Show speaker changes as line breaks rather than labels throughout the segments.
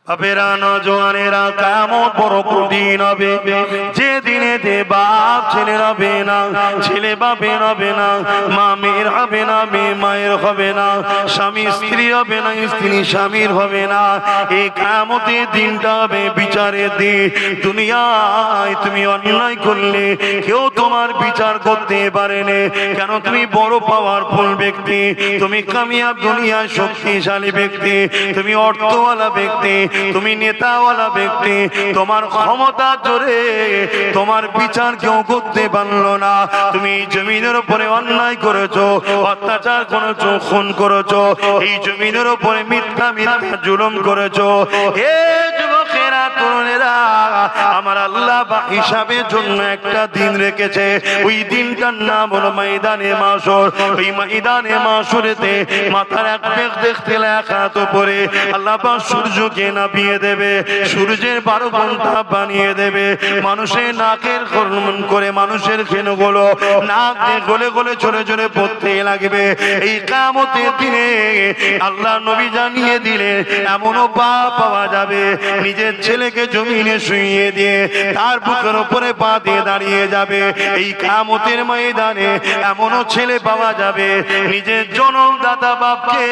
বাপেরা নওজোয়ানেরা কিয়ামত বড় কঠিন হবে, যে দিনেতে বাপ ছেলের হবে না, ছেলে বাপের হবে না, মা মেয়ের হবে না, মেয়ে মায়ের হবে না, স্বামী স্ত্রী হবে না, স্ত্রী স্বামীর হবে না। এই কিয়ামতের দিনটা হবে বিচারের দিন। দুনিয়ায় তুমি অন্যায় করলে কেউ তোমার বিচার করতে পারেনি, কেন তুমি বড় পাওয়ারফুল ব্যক্তি, তুমি কামিয়াব দুনিয়ার শক্তিশালী ব্যক্তি, তুমি অর্থওয়ালা ব্যক্তি, তুমি নেতাওয়ালা ব্যক্তি, তোমার ক্ষমতা জোরে তোমার বিচার কেউ করতে পারলো না। তুমি জমিনের উপরে অন্যায় করেছো, অত্যাচার করেছো, খুন করেছো, এই জমিনের উপরে মিথ্যা মিথ্যা জুলুম করেছো। হে যুবকেরা, তরুণেরা, আমার আল্লাহ হিসাবের জন্য একটা দিন রেখেছে। ওই দিনটার নাম হলো ময়দানে মাশর। ওই ময়দানে মাশরেতে মাথার এক পেখ দেখতে লেখাত উপরে আল্লাহ পাক সূর্যকে নামিয়ে দেবে, সূর্যের 12 ঘন্টা বানিয়ে দেবে। মানুষের নাকের কর্মন করে মানুষের খেনুগুলো নাক দিয়ে গলে গলে চলে চলে পড়তে লাগবে। এই কিয়ামতের দিনে আল্লাহ নবী জানিয়ে দিলেন, এমনও বাপ পাওয়া যাবে নিজের ছেলেকে জমিনে শুইয়ে দিয়ে তার বুকের উপরে পা দিয়ে দাঁড়িয়ে যাবে। এই কিয়ামতের ময়দানে এমনও ছেলে পাওয়া যাবে নিজের জন্মদাতা বাপকে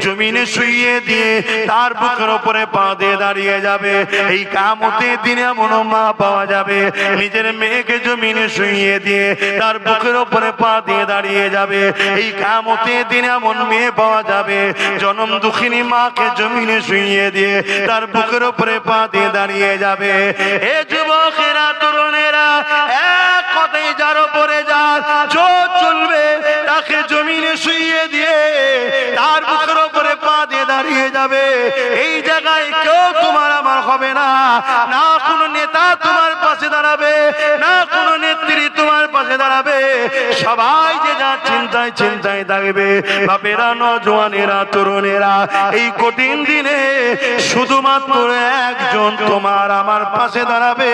জমিনে শুইয়ে দিয়ে তার বুকের উপরে পা দিয়ে দাঁড়িয়ে যাবে। এই কিয়ামতের দিনে এমনও মা পাওয়া যাবে নিজের মেয়েকে জমিনে শুইয়ে দিয়ে তার বুকের উপরে পা দিয়ে দাঁড়িয়ে যাবে। এই কিয়ামতের দিনে এমন মেয়ে পাওয়া যাবে জনম দুঃখিনী মাকে জমিনে শুইয়ে দিয়ে তার বুকের উপরে পা দিয়ে দাঁড়িয়ে যাবে। এ যুবকেরা, তরুণেরা, এক কথাই যার উপরে যার জোর চলবে তাকে জমিনে শুইয়ে দিয়ে তার বুকের উপরে পা দিয়ে দাঁড়িয়ে যাবে। এই জায়গায় কেউ তোমার আমার হবে না, না কোনো নেতা তোমার পাশে দাঁড়াবে, না কোনো নেত্রী তোমার পাশে দাঁড়াবে। সবাই যে যার চিন্তায় চিন্তায় থাকবে। বাপেরা, নওজোয়ানেরা, তরুণেরা, এই কঠিন দিনে শুধুমাত্র একজন তোমার আমার পাশে দাঁড়াবে,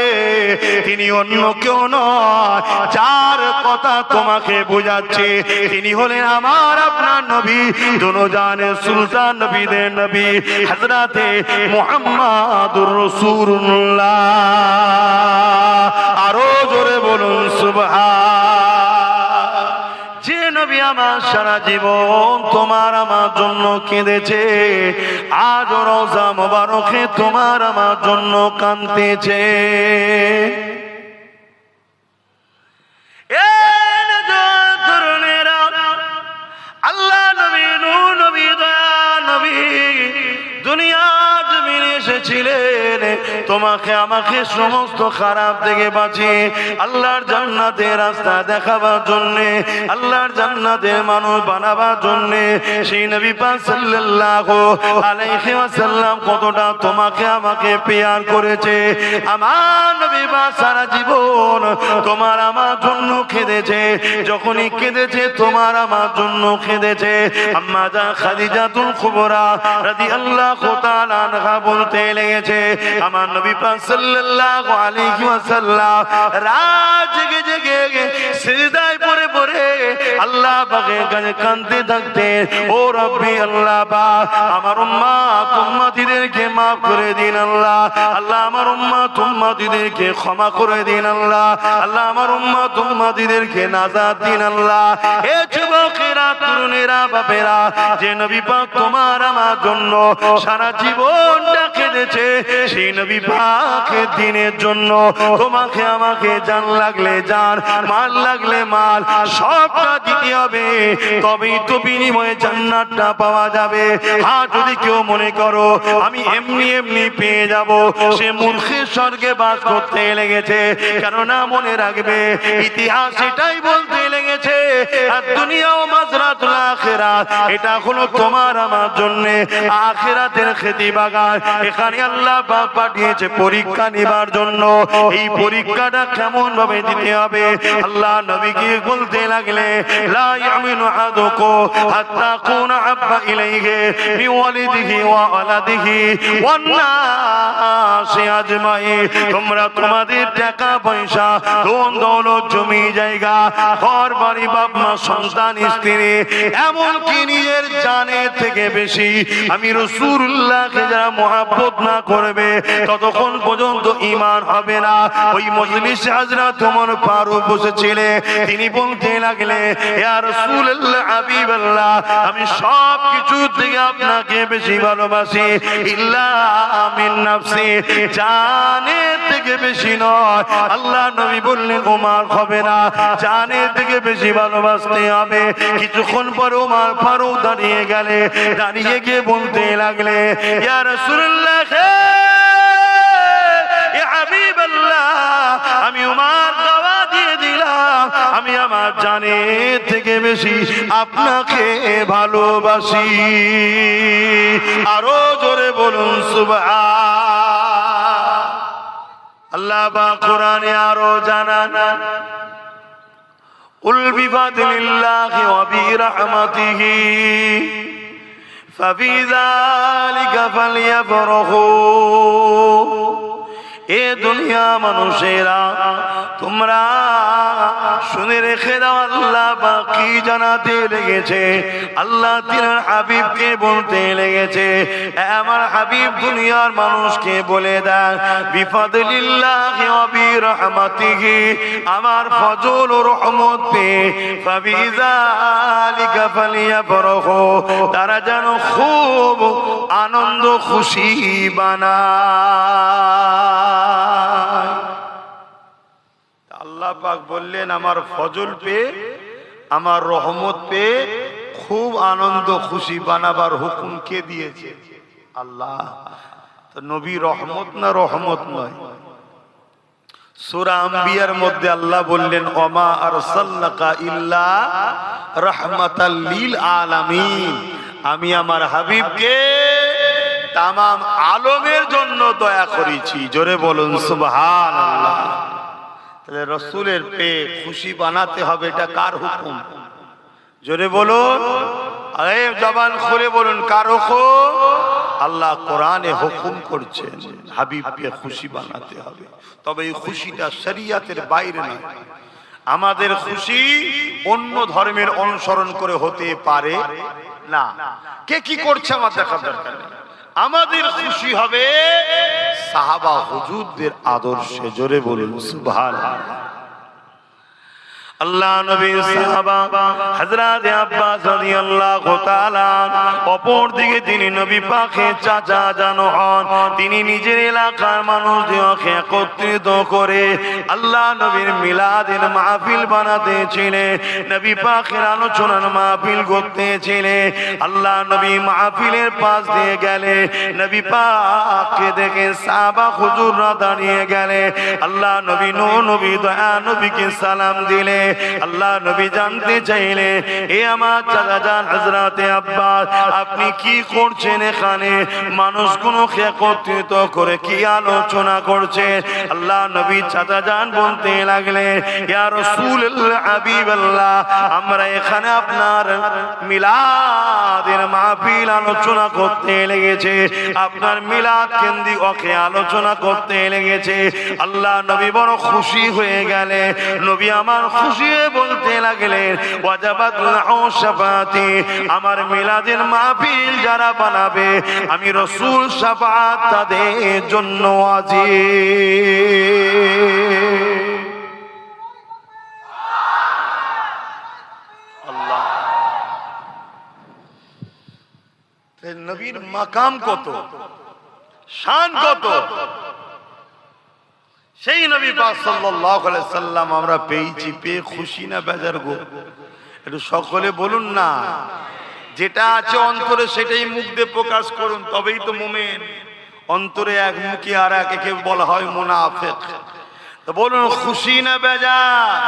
তিনি অন্য কেউ নয়। যার কথা তোমাকে বোঝাচ্ছে তিনি হলেন আমার আপনার নবী, দুনিয়ার সুলতান নবীদের নবী হযরতে মুহাম্মাদুর রাসূলুল্লাহ। আরো জোরে বলুন সুবহান। যে নবী আমার সারা জীবন তোমার আমার জন্য কেঁদেছে, আজ রওজা মোবারকে তোমার আমার জন্য কাঁদতেছে। আল্লাহ নবী, নূর নবী, দয়া নবী দুনিয়া জমিনে এসেছিলেন তোমাকে আমাকে সমস্ত খারাপ থেকে বাঁচিয়ে আল্লাহর জান্নাতের রাস্তা দেখাবার জন্যে, আল্লাহর জান্নাতের মানুষ বানাবার জন্যে। সেই নবী পাক সাল্লাল্লাহু আলাইহি ওয়াসাল্লাম কতটা তোমাকে আমাকে পেয়ার করেছে। আমার নবী পাক সারা জীবন তোমার আমার জন্য কেঁদেছে, যখনই কেঁদেছে তোমার আমার জন্য কেঁদেছে। আম্মা জান খাদিজাতুল কুবরা রাদিয়াল্লাহু তাআলা আনহা বলতে লেগেছে, আমার নবী পাক সাল্লাল্লাহু আলাইহি ওয়াসাল্লাম রাত জেগে জেগে সিজদায় পড়ে পড়ে আল্লাহ পাকের কাছে কাঁদতে থাকতেন। ও রব্বি, আল্লাহ পাক আমার উম্মত উম্মতিদেরকে মাফ করে দিন আল্লাহ, আল্লাহ আমার উম্মত উম্মতিদেরকে ক্ষমা করে দিন আল্লাহ, আল্লাহ আমার উম্মত উম্মতিদেরকে নাজাত দিন আল্লাহ। এ যুবকেরা, তরুণেরা, বাপেরা, যে নবী পাক তোমার আমার জন্য সারা জীবনটা কেঁদেছে, সেই নবী পাকের দিনের জন্য তোমাকে আমাকে জান লাগলে জান, মাল লাগলে মাল, সবটা দিতে হবে, তবেই তো বিনিময়ে জান্নাতটা পাওয়া যাবে। আর যদি কেউ মনে করো আমি এমনি এমনি পেয়ে যাব, সে মূর্খের স্বর্গে বাস করতে লেগেছে। কেননা মনে রাখবে, ইতিহাস এটাই বলতে লেগেছে, আর দুনিয়া ও মাজরাতুল আখিরাত, এটা হলো তোমার আমার জন্য আখিরাতের খেতি বাগান। এখানে আল্লাহ পাক পাঠিয়েছে পরীক্ষা নেবার জন্য। এই পরীক্ষাটা কেমন ভাবে দিতে হবে, আল্লাহ নবীকে বলতে লাগলে, লা ইয়ামিনু আহাদুকুম হাত্তা কুনা আব্বা ইলাইহি মিন ওয়ালিদিহি ওয়া ওয়ালাদিহি ওয়ান নাসি আজমাইন। তোমরা তোমাদের টাকা পয়সা, ধন দৌলত, জমি জায়গা, ঘর বাড়ি, বাপ মা, সন্তান, স্ত্রী, এমনকি নিজের জানের থেকে বেশি আমি রাসূলুল্লাহকে যারা মহব্বত না করবে ততক্ষণ পর্যন্ত ঈমান হবে না। ওই মজলিসে হযরত ওমর ফারুক বসেছিলেন, তিনি বলতে লাগলেন, ইয়া রাসূলুল্লাহ, হাবিবাল্লাহ, আমি সব কিছু থেকে আপনাকে বেশি ভালোবাসি, ইল্লা মিন নাফসি, জানের থেকে বেশি নয়। আল্লাহ নবী বললেন, ওমর হবে না, জানের থেকে বেশি ভালোবাসতে হবে। কিছুক্ষণ পর ওমর ফারুক দাঁড়িয়ে গেলে, দাঁড়িয়ে গিয়ে বলতে লাগলে, ইয়া রাসূলুল্লাহ, ইয়া হাবিবাল্লাহ, আমি ওমর দাওয়া দিয়ে দিলাম, আমি আমার জানের থেকে বেশি আপনাকে ভালোবাসি। আরো জোরে বলুন সুবহান। আল্লাহ পাক কোরআনে আরো জানান, কুল বিফাদলিল্লাহি ওয়া বিরহমাতিহি ফাবিযালিকা ফালইফরাহু। এ দুনিয়া মানুষেরা, তোমরা শুনে রেখে দাও, আল্লাহ বাকি জানাতে লেগেছে। আল্লাহ তিনার হাবিবকে বলতে লেগেছে, আমার হাবিব দুনিয়ার মানুষকে বলে দেন, বিফাদলিল্লাহি ওয়া বিরহমাতিহি, আমার ফজল ও রহমত পে ফাবিযালিকা ফালইফরাহু, তারা যেন খুব আনন্দ খুশি বানায়। আল্লাহ পাক বললেন, আমার ফজল পে, আমার রহমত পে খুব আনন্দ খুশি বানাবার হুকুম কে দিয়েছে? আল্লাহ। তো নবী রহমত না রহমত নয়? সূরা আম্বিয়ার মধ্যে আল্লাহ বললেন, ওমা আরসালনাকা ইল্লা রাহমাতাল লিল আলামিন, আমি আমার হাবিবকে তামাম আলমের জন্য দয়া করেছি। জোরে বলুন সুবহানাল্লাহ। তাহলে রসুলের পে খুশি বানাতে হবে, এটা কার হুকুম? জোরে বলুন, আরে জবান খুলে বলুন, কার হুকুম? আল্লাহ কোরআনে হুকুম করছেন হাবিবকে খুশি বানাতে হবে। তবে এই খুশিটা শরীয়তের বাইরে নয়। আমাদের খুশি অন্য ধর্মের অনুসরণ করে হতে পারে না। কে কি করছে আমার দেখার দরকার নেই। আমাদের খুশি হবে সাহাবা হুজুরদের আদর্শে। জোরে বলুন সুবহানাল্লাহ। আল্লাহ নবী সাহাবা হযরত আব্বাস রাদিয়াল্লাহু তাআলা, অপর দিকে তিনি নবী পাকের চাচা জানো হন। তিনি নিজের এলাকার মানুষদেরকে একত্রিত করে আল্লাহ নবীর মিলাদের মাহফিল বানাতেছিলেন, নবী পাকের আলোচনার মাহফিল করতেছিলেন। আল্লাহ নবী মাহফিলের পাশ দিয়ে গেলে, নবী পাককে দেখে সাহাবা হুজুররা দাঁড়িয়ে গেলে, আল্লাহ নবী নূর নবী দয়া নবীকে সালাম দিলে। আল্লাহ নবী জানতে চাইলে, এ আমার চাচা জান হযরতে আব্বাস, আপনি কি করছেন এখানে? মানুষগুলোকে একত্রিত করে কি আলোচনা করছেন? আল্লাহ নবী চাচা জান বলতে লাগলেন, ইয়া রাসূলুল্লাহ, হাবিবাল্লাহ, আমরা এখানে আপনার মিলাদের মাহফিল আলোচনা করতে লেগেছে, আপনার মিলাদ কেন্দ্রিক ওকে আলোচনা করতে লেগেছে। আল্লাহ নবী বড় খুশি হয়ে গেলে, নবী আমার খুশি বলতে লাগলেন, ওয়াজাবাত লাহু শাফাআতি, আমার মিলাদের মাহফিল যারা বানাবে আমি রাসূল শাফাআত তাদের জন্য ওয়াজিব। আল্লাহ, নবীর মাকাম কত, শান কত, সেই নবী পাক সাল্লাল্লাহু আলাইহি সাল্লাম আমরা পেয়েছি, পেয়ে খুশি না বেজার গো? একটু সকলে বলুন না। যেটা আছে অন্তরে সেটাই মুখ দিয়ে প্রকাশ করুন, তবেই তো মুমিন। অন্তরে এক মুখে আর একে বলা হয় মুনাফিক। তো বলুন, খুশি না বেজার?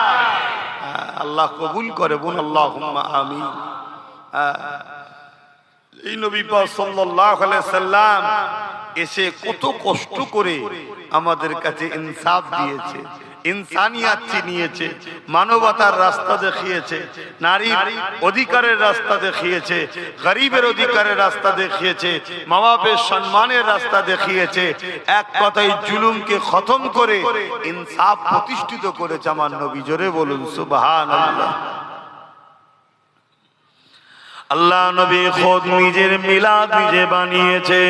আল্লাহ কবুল করে, বলুন আল্লাহুম্মা আমিন। এই নবী পাক সাল্লাল্লাহু আলাইহি সাল্লাম এসে কত কষ্ট করে আমাদের কাছে ইনসাফ দিয়েছে, ইনসানিয়াত চিনিয়েছে, মানবতার রাস্তা দেখিয়েছে, নারীর অধিকারের রাস্তা দেখিয়েছে, গরিবের অধিকারের রাস্তা দেখিয়েছে, মা বাপের সম্মানের রাস্তা দেখিয়েছে। এক কথায় জুলুমকে খতম করে ইনসাফ প্রতিষ্ঠিত করেছে আমার নবী। জোরে বলুন সুবহানাল্লাহ। আল্লাহ নবী খোদ নিজের মিলাদ নিজে বানিয়েছে।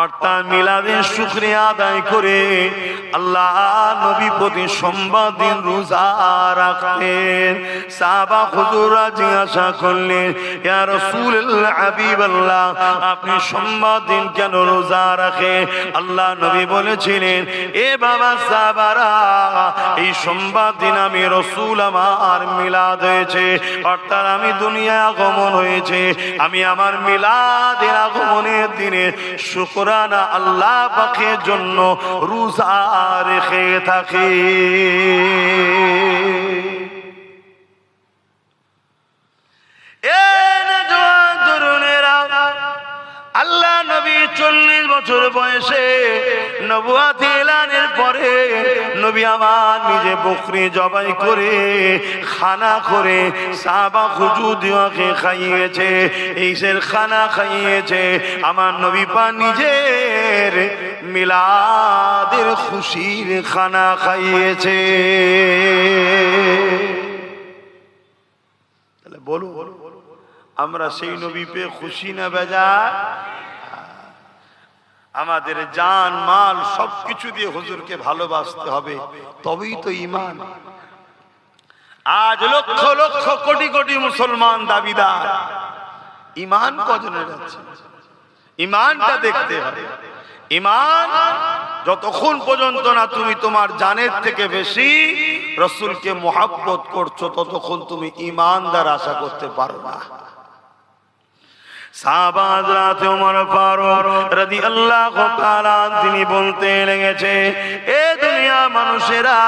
অর্থাৎ মিলাদের শুকরিয়া আদায় করে আল্লাহ নবী প্রতি সোমবার দিন রোজা রাখতেন। সাহাবা হুজুররা জিজ্ঞাসা করলেন, ইয়া রাসূলুল্লাহ হাবিবাল্লাহ, আপনি সোমবার দিন কেন রোজা রাখেন? আল্লাহ নবী বলেছিলেন, এ বাবা সাহাবারা, এই সোমবার দিন আমি রাসূল আমার মিলাদ হয়েছে, অর্থাৎ আমি দুনিয়া আগমন হয়েছে, আমি আমার মিলাদের আগমনের দিনে শুকরানা আল্লাহ পাকের জন্য রোজা রেখে থাকি। আল্লাহ নবী 40 বছর বয়সে নবুয়ত এলানের পরে নবী আমার নিজে বকরি জবাই করে খানা করে সাহাবা হুজুরদেরকে খাইয়েছে, এইসের খানা খাইয়েছে। আমার নবী পাক নিজের মিলাদের খুশির খানা খাইয়েছে। তাহলে বলো, আমরা সেই নবী পেয়ে খুশি না বেজার? আমাদের জান মাল সবকিছু দিয়ে হুজুরকে ভালোবাসতে হবে, তবেই তো ঈমান। আজ লক্ষ লক্ষ কোটি কোটি মুসলমান দাবিদার, ঈমান কজনের আছে? ঈমানটা দেখতে হবে। ঈমান যতক্ষণ পর্যন্ত না তুমি তোমার জানের থেকে বেশি রাসূলকে মুহাব্বত করছো, ততক্ষণ তুমি ঈমানদার আশা করতে পারো না। সাহাবা হযরত ওমর ফারুক রাদিয়াল্লাহু তাআলা তিনি বলতে লেগেছে, এ দুনিয়া মানুষেরা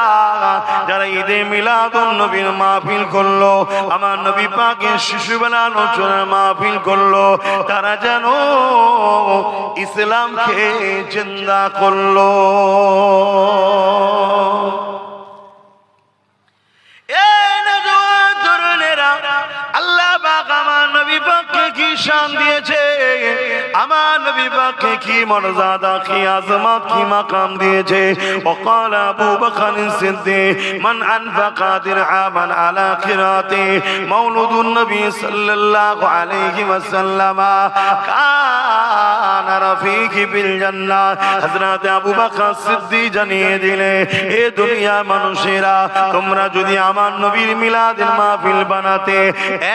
যারা ঈদে মিলাদুন নবীর মাহফিল করলো, আমার নবী পাকের শিশুবেলা আলোচনার মাহফিল করলো, তারা যেন ইসলামকে জিন্দা করলো। আল্লাহ পাক আমার নবী পাককে কি শান দিয়েছে, আমার নবী পাককে কি মর্যাদা, কি আজমত, কি মাকাম দিয়েছে। وقال ابو بكر الصديق من انفق درهما على قراءه مولود النبي صلى الله عليه وسلم كان رفيقي بالجنه। হযরত আবু বকর সিদ্দিক জানিয়ে দিলে, এ দুনিয়া মানুষেরা, তোমরা যদি আমার নবীর মিলাদের মাহফিল বানাতে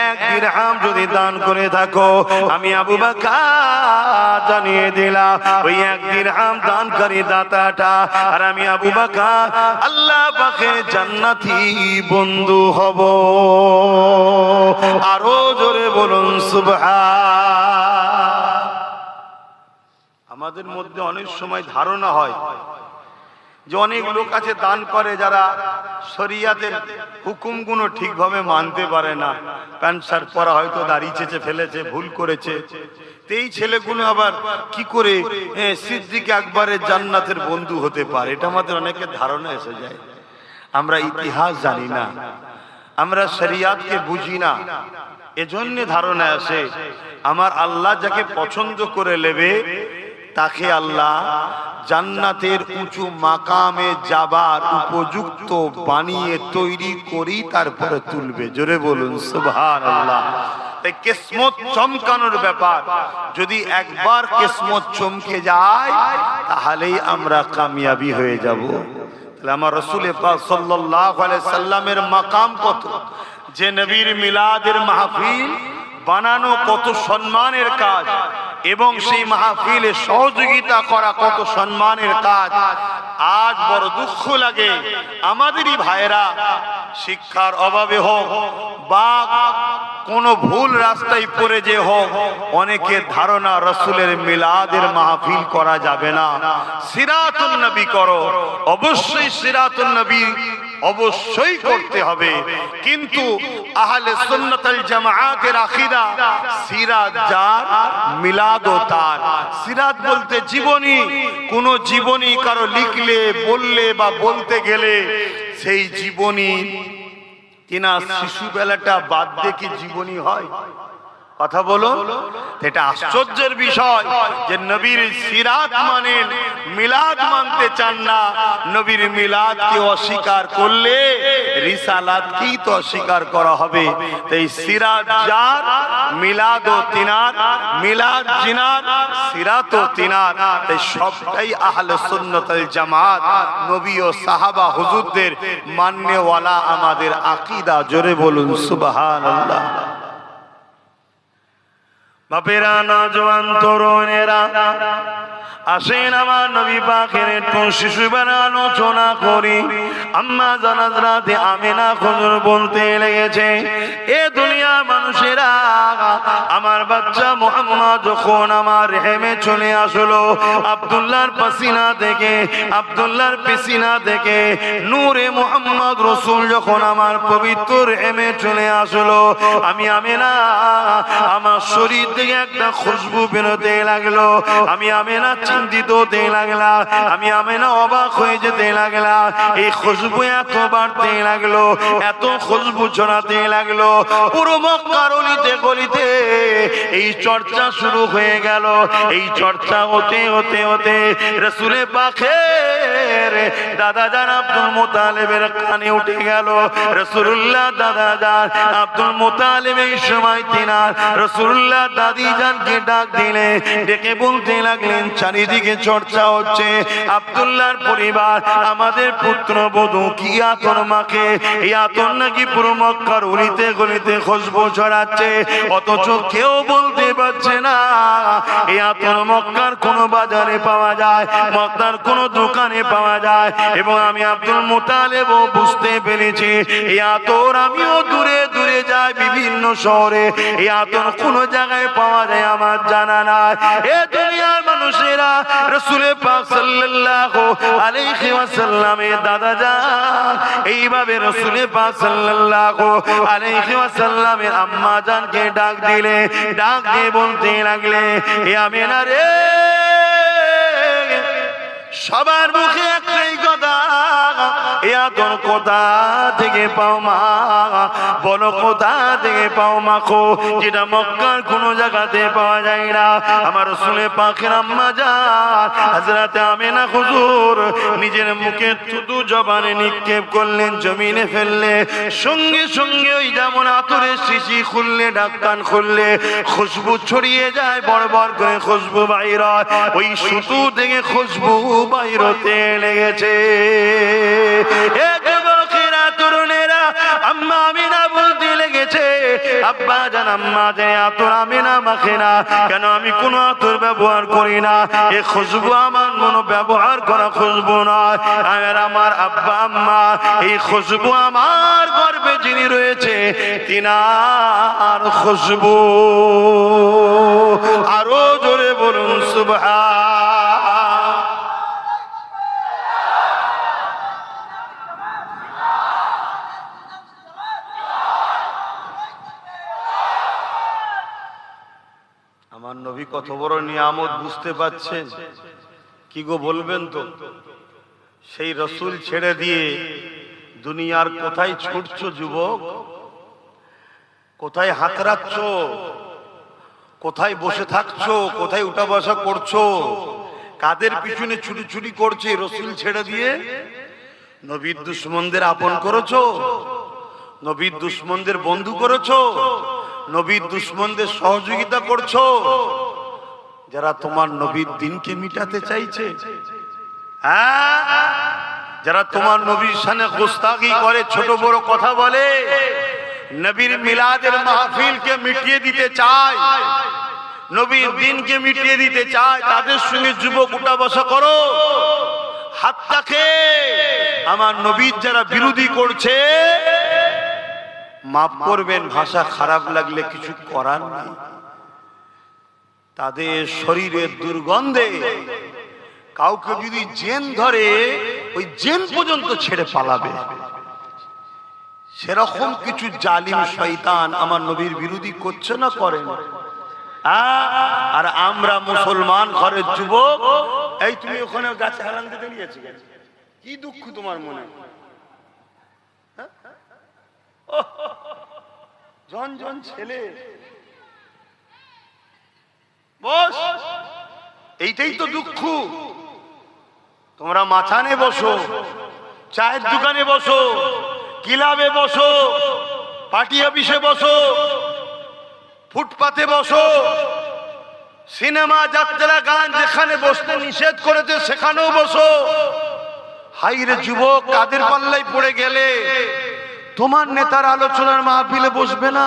1 দিরহাম যদি দান করে থাকো, আমি আবু বকর জানিয়ে দিলাম ওই 1 দিরহাম দানকারী দাতাটা আর আমি আবু বকর আল্লাহ পাকের জান্নাতি বন্ধু হব। আরো জোরে বলুন সুবহান। আমাদের মধ্যে অনেক সময় ধারণা হয় যে অনেক লোক আছে দান করে যারা শরিয়াতের হুকুমগুলো ঠিকভাবে মানতে পারে না, প্যান্ট শার্ট পরা হয়তো দাড়ি চেঁচে ফেলেছে, ভুল করেছে, এই ছেলেগুলো আবার কি করে সিদ্দিক আকবরের জান্নাতের বন্ধু হতে পারে, এটা আমাদের অনেকের ধারণা এসে যায়। আমরা ইতিহাস জানি না, আমরা শরিয়াতকে বুঝি না, এজন্য ধারণা আসে আমার আল্লাহ যাকে পছন্দ করে নেবে তাকে আল্লাহ জান্নাতের উঁচু মাকামে যাবার উপযুক্ত বানিয়ে তৈরি করি তারপরে তুলবে। জোরে বলুন সুবহানাল্লাহ। তাই কিসমত চমকানোর ব্যাপার, যদি একবার কিসমত চমকে যায় তাহলেই আমরা কামিয়াবি হয়ে যাব। তাহলে আমার রাসূল পাক সাল্লাল্লাহু আলাইহি সাল্লামের মাকাম কত, যে নবীর মিলাদের মাহফিল বানানো কত সম্মানের কাজ এবং সেই মাহফিলে সহযোগিতা করা কত সম্মানের কাজ। আজ বড় দুঃখ লাগে আমাদেরই ভাইরা শিক্ষার অভাবে হোক বা কোন ভুল রাস্তায় পড়ে যে হোক, অনেকের ধারণা রাসূলের মিলাদের মাহফিল করা যাবে না, সিরাতুন নবী করো। অবশ্যই সিরাতুন নবী অবশ্যই করতে হবে, কিন্তু আহলে সুন্নাত ওয়াল জামাআতের আকীদা সিরাত যার মিলাদও তার। সিরাত বলতে জীবনী, কোন জীবনী কারো লিখলে বললে বা বলতে গেলে সেই জীবনী কিনা শিশুবেলাটা বাদ দিয়ে কি জীবনী হয়? কথা বলুন। এটা আশ্চর্যের বিষয় যে নবীর সিরাত মানেন, মিলাদ মানতে চান না। নবীর মিলাদকে অস্বীকার করলে রিসালাতকেই তো অস্বীকার করা হবে। তাই সিরাত যার, মিলাদও তিনার, মিলাদ জিনার, সিরাতও তিনার। তাই সবটাই আহলে সুন্নাত ওয়াল জামাত, নবী ও সাহাবা হুজুরদের মাননেওয়ালা আমাদের আকীদা। জোরে বলুন সুবহানাল্লাহ। বাপেরা, নওজোয়ান তরুণেরা, আসেন আমার নবী পাকের একটু শিশুবেলা আলোচনা করি। আম্মা জান হযরতে আমিনা হুজুর বলতে লেগেছে, এ দুনিয়ার মানুষেরা, আমার বাচ্চা মুহাম্মদ যখন আমার রেহেমে চলে আসলো, আব্দুল্লাহর পাসিনা থেকে, আব্দুল্লাহর পিসিনা থেকে নূরে মুহাম্মদ রাসূল যখন আমার পবিত্র রেহেমে চলে আসলো, আমি আমিনা আমার শরীর থেকে একটা খুশবু বেরোতে লাগলো। আমি আমিনা চিন্তিত হতে লাগলাম, আমি আমিনা অবাক হয়ে যেতে লাগলাম। এই খুশবু এত বাড়তে লাগলো, এত খুশবু ছড়াতে লাগলো, পুরো মক্কার অলিতে গলিতে এই চর্চা শুরু হয়ে গেল। এই চর্চা হতে হতে হতে রাসূলে পাকের দাদা জান আব্দুল মুতালিবের কানে উঠে গেল। রাসূলুল্লাহ দাদা জান আব্দুল মুতালিব এই সময় তিনার রাসূলুল্লাহ দাদি জানকে ডাক দিলে, ডেকে বলতে লাগলেন, চারিদিকে চর্চা হচ্ছে, আব্দুল্লাহর পরিবার আমাদের পুত্রবধূ কি আতর মাখে, এই আতর নাকি পুরো মক্কার অলিতে গলিতে খুশবু ছড়াচ্ছে, অথচ কেউ বলতে পারছে না এই আতর মক্কার কোন বাজারে পাওয়া যায়, মক্কার কোন দোকানে পাওয়া যায়। এবং আমি আব্দুল মুতালিবও বুঝতে পেরেছি এই আতর আমিও দূরে দূরে যাই বিভিন্ন শহরে, এই আতর কোন জায়গায় পাওয়া যায় আমার জানা নাই। এ দুনিয়ার মানুষেরা, রাসূল পাক সাল্লাল্লাহু আলাইহি ওয়াসাল্লামের দাদা জান এইভাবে রাসূল পাক সাল্লাল্লাহু আলাইহি ওয়াসাল্লামের আম্মা জানকে ডাক দিলে, ডাক দিয়ে বলতে লাগলে, এ আমিনা রে, সবার মুখে একটাই কথা, এ আতর কোথা থেকে পাও মা, বলো কোথা থেকে পাও মা খো, যেটা মক্কার কোন জায়গাতে পাওয়া যায় না। আমার রাসূল পাকের আম্মা জান হযরতে আমিনা হুজুর নিজের মুখে থুতু জবানে নিক্ষেপ করলেন, জমিনে ফেললে, সঙ্গে সঙ্গে ওই যেমন আতরের শিশি খুললে, ঢাকন খুললে খুশবু ছড়িয়ে যায়, বড় বড় করে খুশবু বাইর হয়, ওই সুতু থেকে খুশবু বাইর হতে লেগেছে। এ যুবকেরা, তরুণেরা, আম্মা আমিনা বলতে লেগেছে, আব্বা জান আম্মা যে আতর আমিনা মাখে না কেন, আমি কোনো আতর ব্যবহার করি না, এ খুশবু আমার মনো ব্যবহার করা খুশবু নয়। আর আমার আব্বা আম্মা এই খুশবু আমার গর্ভে যিনি রয়েছে তিনার খুশবু। আরো জোরে বলুন সুবহান। আমার নবী কত বড় নিয়ামত বুঝতে পাচ্ছেন? কি গো বলবেন তো? সেই রসুল ছেড়ে দিয়ে দুনিয়ার কোথায় ছুটছো যুবক? কোথায় হাতড়াচ্ছ? কোথায় বসে থাকছো? কোথায় উঠা বসা করছো? কাদের পিছনে ছুটি ছুটি করছে? রসুল ছেড়ে দিয়ে নবীর দুশ্মনদের আপন করেছো, নবীর দুশ্মনদের বন্ধু করেছো, নবীর দুশ্মনদের সহযোগিতা করছো, যারা তোমার নবীর দিনকে মিটাতে চাইছে, যারা তোমার নবীর সামনে গোস্তাখি করে, ছোট বড় কথা বলে, নবীর মিলাদের মাহফিলকে মিটিয়ে দিতে চায়, নবীর দিনকে মিটিয়ে দিতে চায়, তাদের সঙ্গে যুবক উঠা বসা করো। হাতটাকে আমার নবীর যারা বিরোধী করছে, মাফ করবেন ভাষা খারাপ লাগলে, কিছু করার নেই। তাদের শরীরের দুর্গন্ধে কাউকে যদি জেন ধরে, ওই জেন পর্যন্ত ছেড়ে পালাবে। সেরকম কিছু জালিম শয়তান আমার নবীর বিরোধী করছে না, করেন? আর আমরা মুসলমান ঘরের যুবক, এই তুমি ওখানে গাছে হারান দিতে নিয়েছি, কি দুঃখ তোমার মনে? জন জন ছেলে বস, এইটাই তো দুঃখ। তোমরা মাথানে বসো, চায়ের দোকানে বসো, ক্লাবে বসো, পার্টি অফিসে বসো, ফুটপাতে বসো, সিনেমা যাত্রা গান যেখানে বসতে নিষেধ করেছে সেখানেও বসো। হাইরে যুবক, কাদের পাল্লাই পড়ে গেলে তোমার নেতার আলোচনার মাহফিলে বসবে না?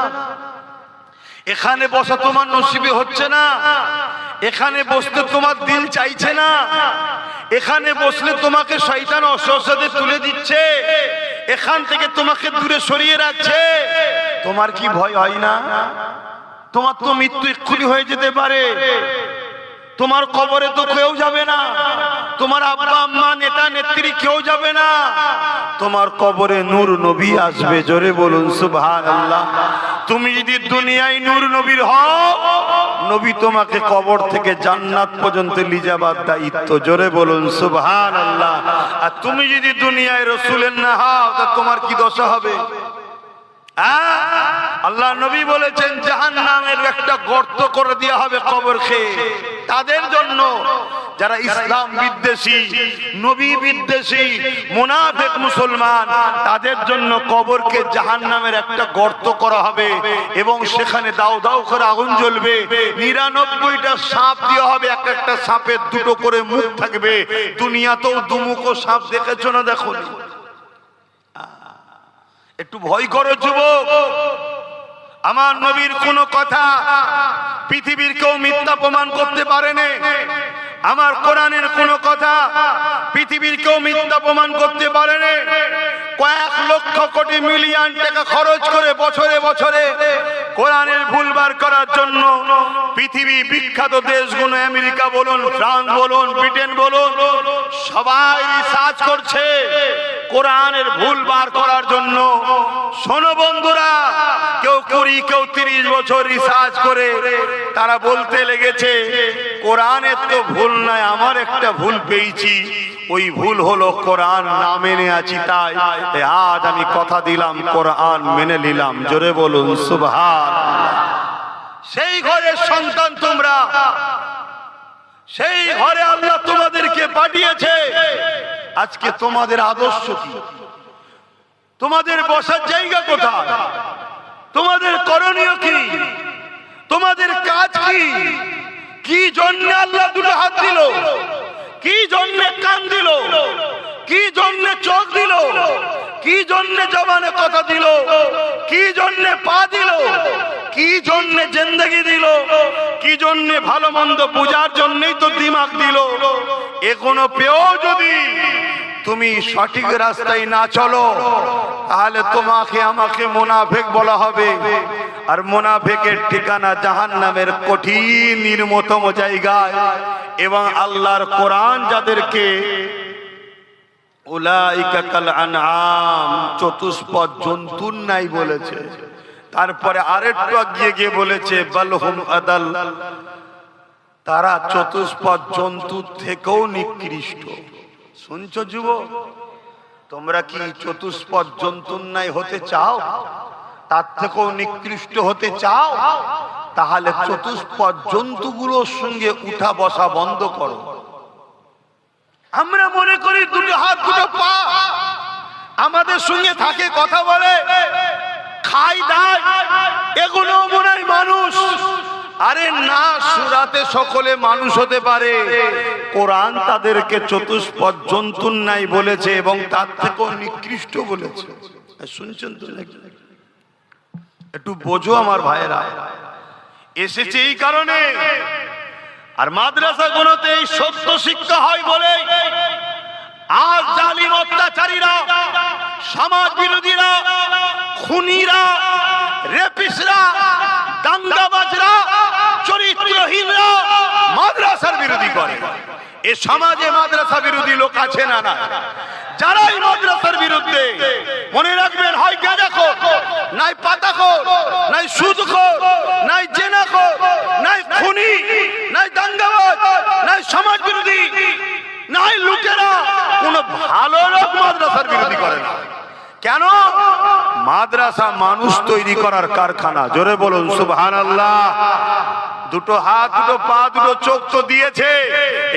এখানে বসা তোমার নসিবে হচ্ছে না, এখানে বসতে তোমার দিল চাইছে না, এখানে বসলে তোমাকে শয়তান অসহসাদে তুলে দিচ্ছে, এখান থেকে তোমাকে দূরে সরিয়ে রাখছে। তোমার কি ভয় হয় না? তোমার তো মৃত্যু এক্ষুনি হয়ে যেতে পারে। তোমার কবরে তো কেউ যাবে না, তোমার আব্বা আম্মা নেতা নেত্রী কেউ যাবে না, তোমার কবরে নূর নবী আসবে। জোরে বলুন সুবহানাল্লাহ। তুমি যদি দুনিয়ায় নূর নবীর হও, নবী তোমাকে কবর থেকে জান্নাত পর্যন্ত নিয়ে যাবার দায়িত্ব। জোরে বলুন সুবহানাল্লাহ। আর তুমি যদি দুনিয়ায় রাসূলের না হও, তা তোমার কি দশা হবে? আল্লাহ নবী বলেছেন জাহান্নামের একটা গর্ত করে দেওয়া হবে কবরকে তাদের জন্য যারা ইসলাম বিদ্বেষী, নবী বিদ্বেষী, মুনাফিক মুসলমান, তাদের জন্য কবরকে জাহান্নামের একটা গর্ত করা হবে এবং সেখানে দাও দাও করে আগুন জ্বলবে। 99টা সাপ দেওয়া হবে, এক একটা সাপের দুটো করে মুখ থাকবে। দুনিয়াতেও দুমুখো সাপ দেখেছো না? দেখো, একটু ভয় করো যুবক। আমার নবীর কোন কথা পৃথিবীর কেউ মিথ্যা প্রমাণ করতে পারেনি। আমার কোরআনের কোন কথা পৃথিবীর কেউ মিথ্যা প্রমাণ করতে পারেনি। কয়েক লক্ষ কোটি মিলিয়ন টাকা খরচ করে বছরে বছরে কোরআনের ভুল বার করার জন্য পৃথিবী বিখ্যাত দেশগুলো, আমেরিকা বলুন, ফ্রান্স বলুন, ব্রিটেন বলুন, সবাই রিসার্চ করছে কোরআনের ভুল বার করার জন্য। শোনো বন্ধুরা, কেউ 20, কেউ 30 বছর রিসার্চ করে তারা বলতে লেগেছে কোরআনের তো ভুল নাই, আমার একটা ভুল পেয়েছি। ওই ভুল হলো কোরআন না মেনে আছি, তাই আজ আমি কথা দিলাম কোরআন মেনে নিলাম। জোরে বলুন সুবহানাল্লাহ। সেই ঘরের সন্তান তোমরা, সেই ঘরে আল্লাহ তোমাদেরকে পাঠিয়েছে। আজকে তোমাদের আদর্শ কি? তোমাদের বসার জায়গা কোথায়? তোমাদের করণীয় কি? তোমাদের কাজ কি? কি জন্য আল্লাহ দুটো হাত দিল? কি জন্য কান দিল? কি জন্য চোখ দিল? কি জন্য জবানে কথা দিল? কি জন্য পা দিল? কি জন্য জিন্দেগি দিল? কি জন্য ভালো মন্দ বুঝার জন্যই তো দিমাগ দিল। এগুলো পেয়েও যদি তুমি সঠিক রাস্তায় না চলো, তাহলে তোমাকে আমাকে মুনাফিক বলা হবে। আর মুনাফিকের ঠিকানা জাহান্নামের কঠিন নির্মমতম জায়গায়। এবং আল্লাহর কোরআন যাদেরকে উলাইকা কাল আনআম, চতুষ্পদ জন্তুর নাই বলেছে, তারপরে আরেকটু এগিয়ে গিয়ে বলেছে বালহুম আদাল, তারা চতুষ্পদ জন্তুর থেকেও নিকৃষ্ট। শুনছো যুবক, তোমরা কি চতুষ্পদ জন্তুর ন্যায় হতে চাও? তার থেকেও নিকৃষ্ট হতে চাও? তাহলে চতুষ্পদ জন্তুগুলোর সঙ্গে উঠা বসা বন্ধ করো। আমরা মনে করি দুটো হাত দুটো পা আমাদের সঙ্গে থাকে, কথা বলে, খাই দায়, এগুলো মনে হয় মানুষ। আরে না, সূরাতে সকলে মানুষ হতে পারে। কোরআন তাদেরকে চতুষ্পদ জন্তুর ন্যায় বলেছে এবং তার থেকেও নিকৃষ্ট বলেছে। শুনছেন তো? একটু বোঝো আমার ভাইয়েরা। এসেছে এই কারণে। আর মাদ্রাসাগুলোতে এই সত্য শিক্ষা হয় বলে আজ জালিম অত্যাচারীরা, সমাজ বিরোধীরা, খুনিরা, রেপিস্টরা, দাঙ্গাবাজরা, চরিত্রহীনরা মাদ্রাসার বিরোধী করে। এ সমাজে মাদ্রাসা বিরোধী লোক আছে না? না। যারাই মাদ্রাসার বিরুদ্ধে, মনে রাখবেন, হয় গাঁজাখোর, নাই পাতাখোর, নাই সুদখোর, নাই জেনাখোর, নাই খুনি, নাই দাঙ্গাবাজ, নাই সমাজ বিরোধী, নাই লুটেরা, কোন ভালো লোক মাদ্রাসার বিরোধী করে না। কেন? মাদ্রাসা মানুষ তৈরি করার কারখানা। জোরে বলুন সুবহানাল্লাহ। দুটো হাত, দুটো পা, দুটো চোখ তো দিয়েছে,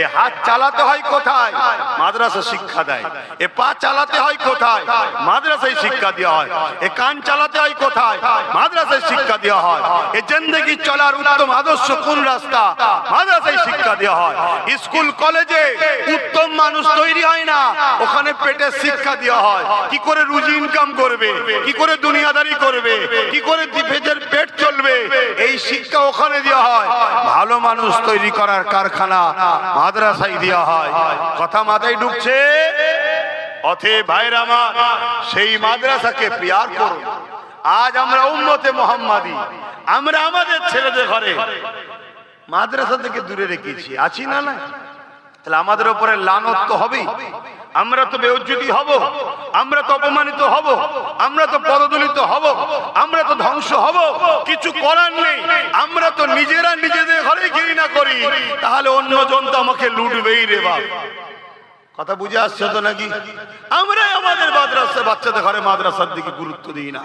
এ হাত চালাতে হয় কোথায়? মাদ্রাসা শিক্ষা দেয়। এ পা চালাতে হয় কোথায়? মাদ্রাসায় শিক্ষা দেওয়া হয়। এ কান চালাতে হয় কোথায়? মাদ্রাসায় শিক্ষা দেওয়া হয়। এ জিন্দেগি চলার উত্তম আদর্শ কোন রাস্তা? মাদ্রাসায় শিক্ষা দেওয়া হয়। স্কুল কলেজে উত্তম মানুষ তৈরি হয় না, ওখানে পেটের শিক্ষা দেওয়া হয়। কি করে রুজি ইনকাম করবে, কি করে দুনিয়াদারি করবে, কি করে পেটের পেট চলবে, এই শিক্ষা ওখানে দেওয়া হয়। ভালো মানুষ তৈরি করার কারখানা মাদ্রাসায় দেওয়া হয়। কথা মাথায় ঢুকছে? অতএব ভাইরা আমার, সেই মাদ্রাসাকে প্যার করুন। আজ আমরা উম্মতে মুহাম্মাদি, আমরা আমাদের ছেলেদের ঘরে মাদ্রাসা থেকে দূরে রেখেছি, আছি না? না, তাহলে আমাদের উপরে লানত তো হবেই। আমরা তো বেইজ্জতি হব, আমরা তো অপমানিত হব, আমরা তো পদদলিত হব, আমরা তো ধ্বংস হব। কিছু করার নেই। আমরা তো নিজেরা নিজেদের ঘরে ঘৃণা করি, তাহলে অন্যজন তো আমাকে লুটবেই রে বাপ। কথা বুঝে আসছে তো নাকি? আমরা আমাদের মাদ্রাসা, বাচ্চাদের ঘরে মাদ্রাসার দিকে গুরুত্ব দিই না।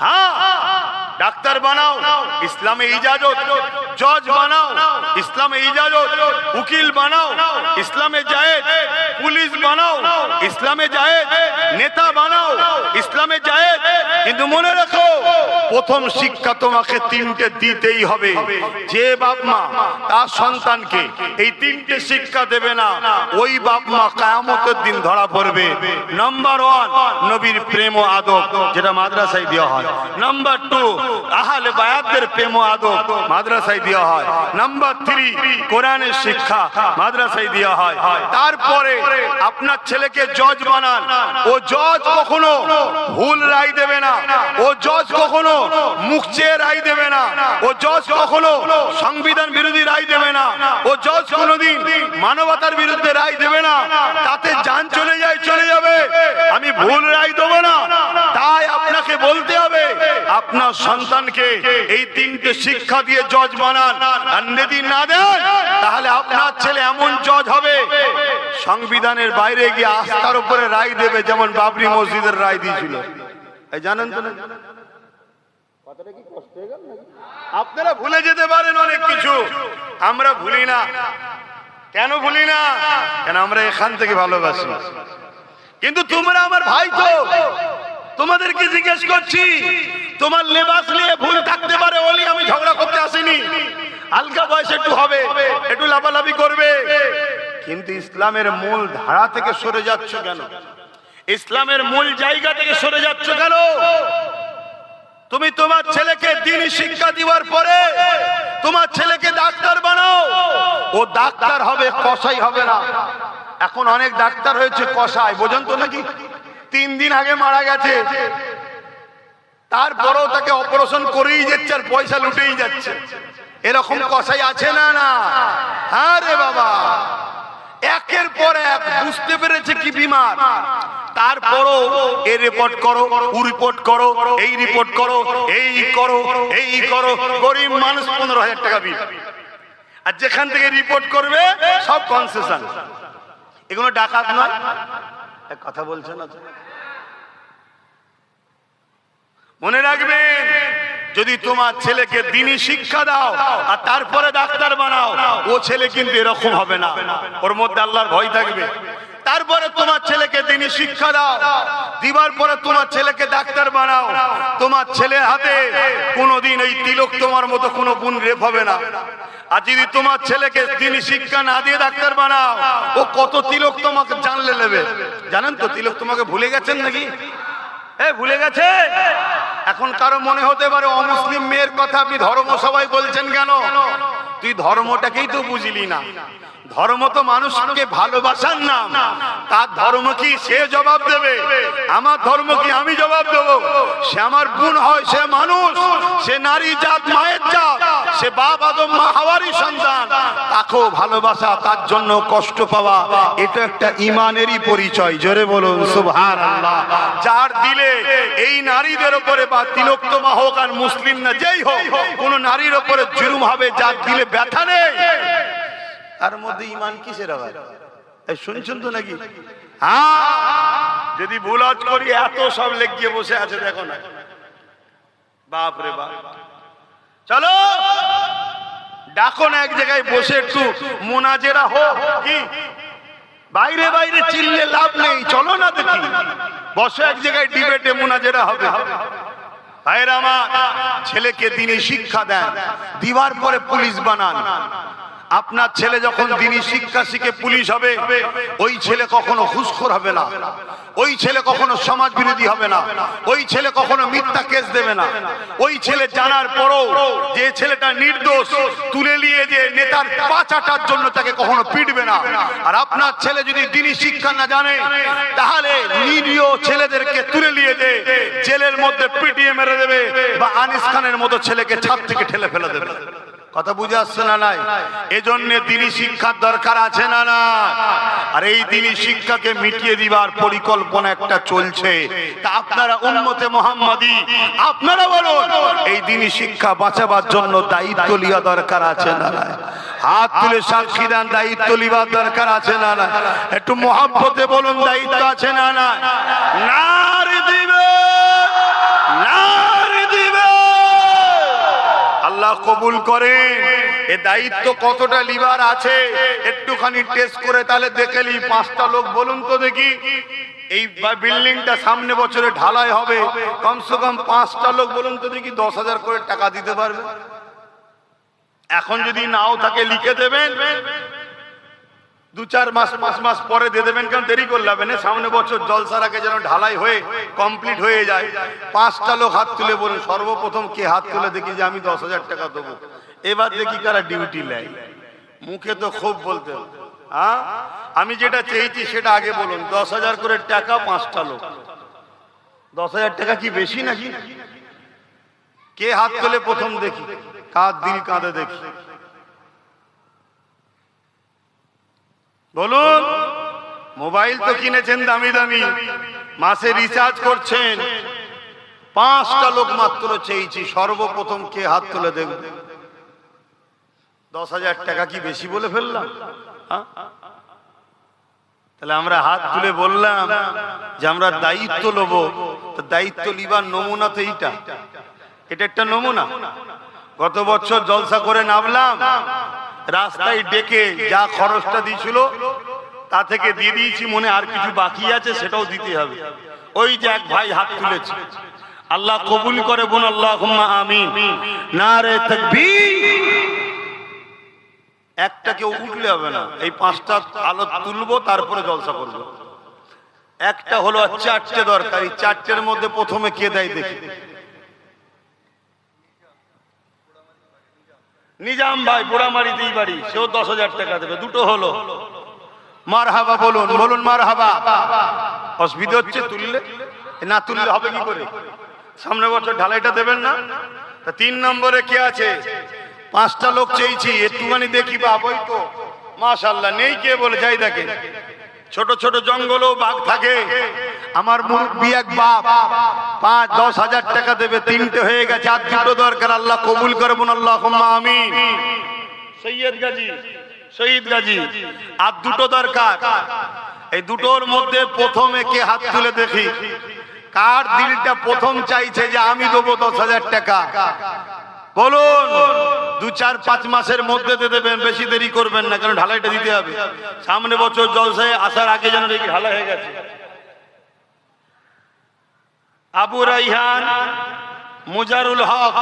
হ্যাঁ, ডাক্তার বানাও, ইসলামে ইজাজত। জজ বানাও, ইসলামে ইজাজত। উকিল বানাও, ইসলামে জায়েজ। পুলিশ বানাও, ইসলামে জায়েজ। নেতা বানাও, ইসলামে জায়েজ। কিন্তু মনে রাখো, প্রথম শিক্ষা তোমাকে তিনটে দিতেই হবে। যে বাপ মা তার সন্তানকে এই তিনটে শিক্ষা দেবে না, ওই বাপ মা কিয়ামতের দিন ধরা পড়বে। নাম্বার 1, নবীর প্রেম ও আদব, যেটা মাদ্রাসায় দেওয়া হয়। নাম্বার 2, আহলে বায়াতদের প্রেম ও আদব, মাদ্রাসায় দেওয়া হয়। নাম্বার 3, কোরআনের শিক্ষা, মাদ্রাসায় দেওয়া হয়। তারপরে আপনার ছেলেকে জজ বানান। ও জজ কখনো ভুল রায় দেবে না, ও জজ কখনো মুখ চেয়ে রায় দেবে না, ও জজ কখনো সংবিধান বিরোধী রায় দেবে না, ও জজ কোনোদিন মানবতার বিরুদ্ধে রায় দেবে না। তাতে জান চলে যায়, চলে যাবে। আমি ভুল রায় দেবো না। তাই আপনাকে বলতে হবে, আপনার সন্তানকে এই তিনটে শিক্ষা দিয়ে জজ বানান। আর যদি না দেন, তাহলে আপনার ছেলে এমন জজ হবে, সংবিধানের বাইরে গিয়ে আস্থার উপরে রায় দেবে, যেমন বাবরি মসজিদের রায় দিয়েছিল। জানেন তো? আপনারা ভুলে যেতে পারেন অনেক কিছু, আমরা ভুলি না। কেন ভুলি না? কেন আমরা এখান থেকে ভালোবাসি। কিন্তু তোমরা আমার ভাই তো, তোমাদেরকে জিজ্ঞেস করছি, তোমার লেবাস নিয়ে ভুল থাকতে পারে বলে আমি ঝগড়া করতে আসিনি। হালকা বয়স একটু হবে, একটু লাফালাফি করবে, কিন্তু ইসলামের মূল ধারা থেকে সরে যাচ্ছ কেন? ইসলামের মূল জায়গা থেকে সরে যাচ্ছ কেন? তুমি তোমার ছেলেকে দ্বীনি শিক্ষা দেওয়ার পরে তোমার ছেলেকে ডাক্তার বানাও। ও ডাক্তার হবে, কসাই হবে না। এখন অনেক ডাক্তার হয়েছে কসাই, বোঝেন তো নাকি? 3 দিন আগে মারা গেছে, তারপরেও তাকে অপারেশন করেই যাচ্ছে আর পয়সা লুটেই যাচ্ছে। এরকম কসাই আছে না? না। হ্যাঁ রে বাবা, একের পর এক বুঝতে পেরেছে কি বিমার, তারপরও এই রিপোর্ট করো, ও রিপোর্ট করো, এই রিপোর্ট করো, এই করো, এই করো। গরিব মানুষ 15,000 টাকা বিল, আর যেখান থেকে রিপোর্ট করবে সব কনসেশন। এগুলো ডাকাত নয়? কথা বলছেন না? মনে রাখবেন, যদি তোমার ছেলেকে দ্বীনি শিক্ষা দাও আর তারপরে ডাক্তার বানাও, ও ছেলে কিন্তু এরকম হবে না। ওর মধ্যে আল্লাহর ভয় থাকবে। তারপরে তোমার ছেলেকে দ্বীনি শিক্ষা দাও, দিবার পরে তোমার ছেলেকে ডাক্তার বানাও। তোমার ছেলের হাতে কোনোদিন এই তিলক তোমার মতো কোনো গুণ রেপ হবে না। আর যদি তোমার ছেলেকে দ্বীনি শিক্ষা না দিয়ে ডাক্তার বানাও, ও কত তিলক তোমাকে জানলে নেবে। জানেন তো তিলক তোমাকে ভুলে গেছেন নাকি? ভুলে গেছে? এখন কারো মনে হতে পারে অমুসলিম মেয়ের কথা আপনি ধর্ম সবাই বলছেন কেন? তুই ধর্মটাকেই তো বুঝলি না। ধর্ম তো মানুষকে ভালোবাসার নাম। তার ধর্ম কি সে জবাব দেবে, আমার ধর্ম কি আমি জবাব দেব? সে আমার বোন হয়, সে মানুষ, সে নারী জাত, মায়ের জাত, সে বাপ আদম মা হাওয়ারই সন্তান। তাকেও ভালোবাসা, তার জন্য কষ্ট পাওয়া, এটা একটা ইমানেরই পরিচয়। জোরে বলুন সুবহানাল্লাহ। যার দিলে এই নারীদের উপরে, বা তিলোত্তমা হোক আর মুসলিম না যেই হোক, কোন নারীর উপরে জুলুম হবে, যার দিলে ব্যথা নেই, তার মধ্যে ইমান কিসের আবার? শুনছেন তো নাকি? হ্যাঁ, যদি ভুল করি এত সব লেগিয়ে বসে আছে, দেখো না, বাপ রে বাপ। চলো ডাকো না, এক জায়গায় বসে একটু মোনাজেরা হোক। কি বাইরে বাইরে চিল্লে লাভ নেই, চলো না দেখি, বসে এক জায়গায় ডিবেটে মোনাজেরা হবে। ভাইরা আমার, ছেলেকে দিনে শিক্ষা দেন, দিবার পরে পুলিশ বানান। আপনার ছেলে যখন দিনী শিক্ষা শিখে পুলিশ হবে, ওই ছেলে কখনো ঘুষখোর হবে না, ওই ছেলে কখনো সমাজ বিরোধী হবে না, ওই ছেলে কখনো মিথ্যা কেস দেবে না। ওই ছেলে জানার পরও যে ছেলেটা নির্দোষ, তুলে নিয়ে যে নেতার পাচাটার জন্য তাকে কখনো পিটবে না। আর আপনার ছেলে যদি দিনী শিক্ষা না জানে, তাহলে নিরীহ ছেলেদেরকে তুলে নিয়ে যে জেলের মধ্যে পিটিয়ে মেরে দেবে, বা আনিস খানের মতো ছেলেকে ছাদ থেকে ঠেলে ফেলে দেবে। কথা বুঝে আসছে না? নাই। এজন্য দিনী শিক্ষার দরকার আছে না? না। আর এই দিনী শিক্ষাকে মিটিয়ে দিবার পরিকল্পনা একটা চলছে। তা আপনারা উম্মতে মুহাম্মাদি, আপনারা বলুন, এই দিনী শিক্ষা বাঁচাবার জন্য দায়িত্ব লিয়া দরকার আছে না? নাই। হাত তুলে সাক্ষী দেন, দায়িত্ব লিবার দরকার আছে না? না। একটু মহব্বতে বলুন, দায়িত্ব আছে না? না। নারে দিবে, নারে দিবে। আল্লাহ কবুল করেন। এ দায়িত্ব কতটা লিবার আছে একটুখানি টেস্ট করে তাহলে দেখে নি। 5টা লোক বলুন তো দেখি, এই বিল্ডিংটা সামনে বছরে ঢালাই হবে, কমসে কম 5টা লোক বলুন তো দেখি 10,000 করে টাকা দিতে পারবে? এখন যদি নাও থাকে লিখে দেবেন, 2-4 মাস 5 মাস পরে দিয়ে দেবেন, কারণ দেরি করলে হবে না। সামনে বছর জলসার আগে যেন ঢালাই হয়ে কমপ্লিট হয়ে যায়। 5টা লোক হাত তুলে বলুন, সর্বপ্রথম কে হাত তুলে দেখি যে আমি 10,000 টাকা দেবো। এবার দেখি কারা ডিউটি নেয়। মুখে তো খুব বলতে, হ্যাঁ আমি যেটা চেয়েছি সেটা আগে বলুন। 10,000 করে টাকা, 5টা লোক। 10,000 টাকা কি বেশি নাকি? কে হাত তুলে প্রথম দেখি, কার দিল কাঁদে দেখি, বলুন। মোবাইল তো কিনেছেন দামি দামি, মাসে রিচার্জ করছেন, 5টা লোক মাত্র চেয়েছি, সর্বপ্রথম কে হাত তুলে দেখবে? 10,000 টাকা কি বেশি বলে ফেললাম? তাহলে আমরা হাত তুলে বললাম যে আমরা দায়িত্ব লব। তো দায়িত্ব লিবার নমুনা তো এইটা, এটা একটা নমুনা। গত বছর জলসা করে নামলাম, রাস্তায় ডেকে যা খরচটা দিয়েছিল তা থেকে দিয়ে দিয়েছি, মনে আর কিছু বাকি আছে সেটাও দিতে হবে। ওই যে এক ভাই হাত তুলেছে, আল্লাহ কবুল করে বোন, আল্লাহুম্মা আমিন। নারে তাকবীর। একটা কেউ উঠলে হবে না, এই 5টা আলো তুলবো, তারপরে জলসা করবো। একটা হলো, 4টে দরকার। এই 4টের মধ্যে প্রথমে কে দেয় দেখি? নিজাম ভাই, পোড়ামারিতেই বাড়ি, সেও 10,000 টাকা দেবে। 2টো হলো। মারহাবা বলুন, বলুন মারহাবা। অসুবিধা হচ্ছে তুললে? না তুললে হবে কি করে? সামনে বছর ঢালাইটা দেবেন না? তা 3 নম্বরে কে আছে? 5টা লোক চেয়েছি, একটুখানি দেখি বাবই তো মাশাআল্লাহ নেই। কে বলে যাই দেখে, ছোট ছোট জঙ্গলও বাঘ থাকে। আমার মুরব্বি এক বাপ 5-10,000 টাকা দেবে, 3টে হয়ে গেছে, আর 2টো দরকার। আল্লাহ কবুল করবেন, আল্লাহুম্মা আমিন। সৈয়দ গাজী, শহীদ গাজী, আর 2টো দরকার। এই 2টোর মধ্যে প্রথমে কে হাত তুলে দেখি, কার দিলটা প্রথম চাইছে যে আমি দেবো 10,000 টাকা? বলুন। 2-4-5 মাসের মধ্যে দিয়ে দেবেন, বেশি দেরি করবেন না, কারণ ঢালাইটা দিতে হবে। সামনে বছর জলসায় আসার আগে যেন দেখি ঢালাই হয়ে গেছে। আবু রাইহান, মুজারুল হক,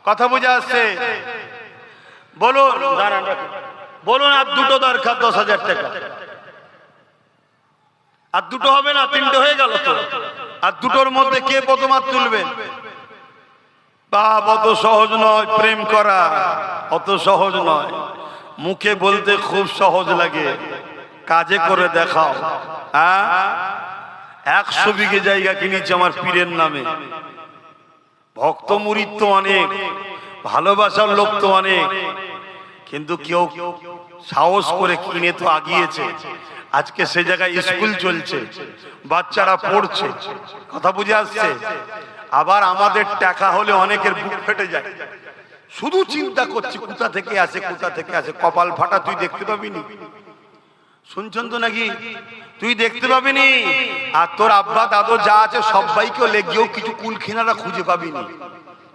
কথা বুঝে আসছে? বলুন, দাঁড়ান রাখুন, বলুন। আর 2টো দরকার, 10,000 টাকা। আর 2টো হবে না, 3টে হয়ে গেল তো। আর 2টোর মধ্যে কে প্রথম হাত তুলবেন? বাপ, অত সহজ নয় প্রেম করা, অত সহজ নয়। মুখে বলতে খুব সহজ লাগে, কাজে করে দেখাও। হ্যাঁ, 100 বিঘে জায়গা কিনেছি আমার পীরের নামে। ভক্ত মুরিদ তো অনেক, ভালোবাসার লোক তো অনেক, কিন্তু কেউ সাহস করে কিনে তো আগিয়েছে। আজকে সে জায়গায় স্কুল চলছে, বাচ্চারা পড়ছে। কথা বুঝে আসছে? আবার আমাদের টাকা হলে অনেকের বুক ফেটে যায়, শুধু চিন্তা করছি কোথা থেকে আসে, কোথা থেকে আসে। কপাল ফাটা তুই দেখতে পাবিনি, শুনছেন তো নাকি? তুই দেখতে পাবিনি। আর তোর আব্বা দাদু যা আছে সবাইকে লেগেও কিছু কুল খিনারা খুঁজে পাবিনি।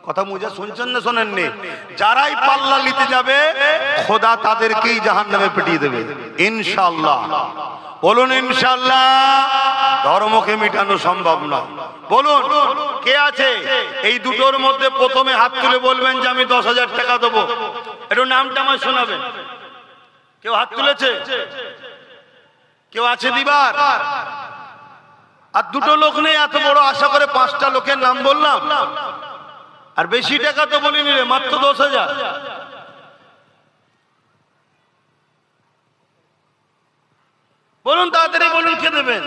কথা মুজা শুনছেন না শোনেননি? যারাই পাল্লা নিতে যাবে খোদা তাদেরকেই জাহান্নামে পিটিয়ে দেবে ইনশাআল্লাহ। বলুন ইনশাআল্লাহ। ধর্মকে মিটানো সম্ভব না। বলুন কে আছে এই দুটোর মধ্যে? প্রথমে হাত তুলে বলবেন যে আমি 10,000 টাকা দেবো। একটু নামটা আমায় শোনাবেন। কেউ হাত তুলেছে? কেউ আছে দিবার? আর দুটো লোক নেই, এত বড় আশা করে 5টা লোকের নাম বললাম। আর বেশি টাকা তো বলিনি রে, মাত্র 10,000। বলুন তাড়াতাড়ি বলুন, কে দেবেন?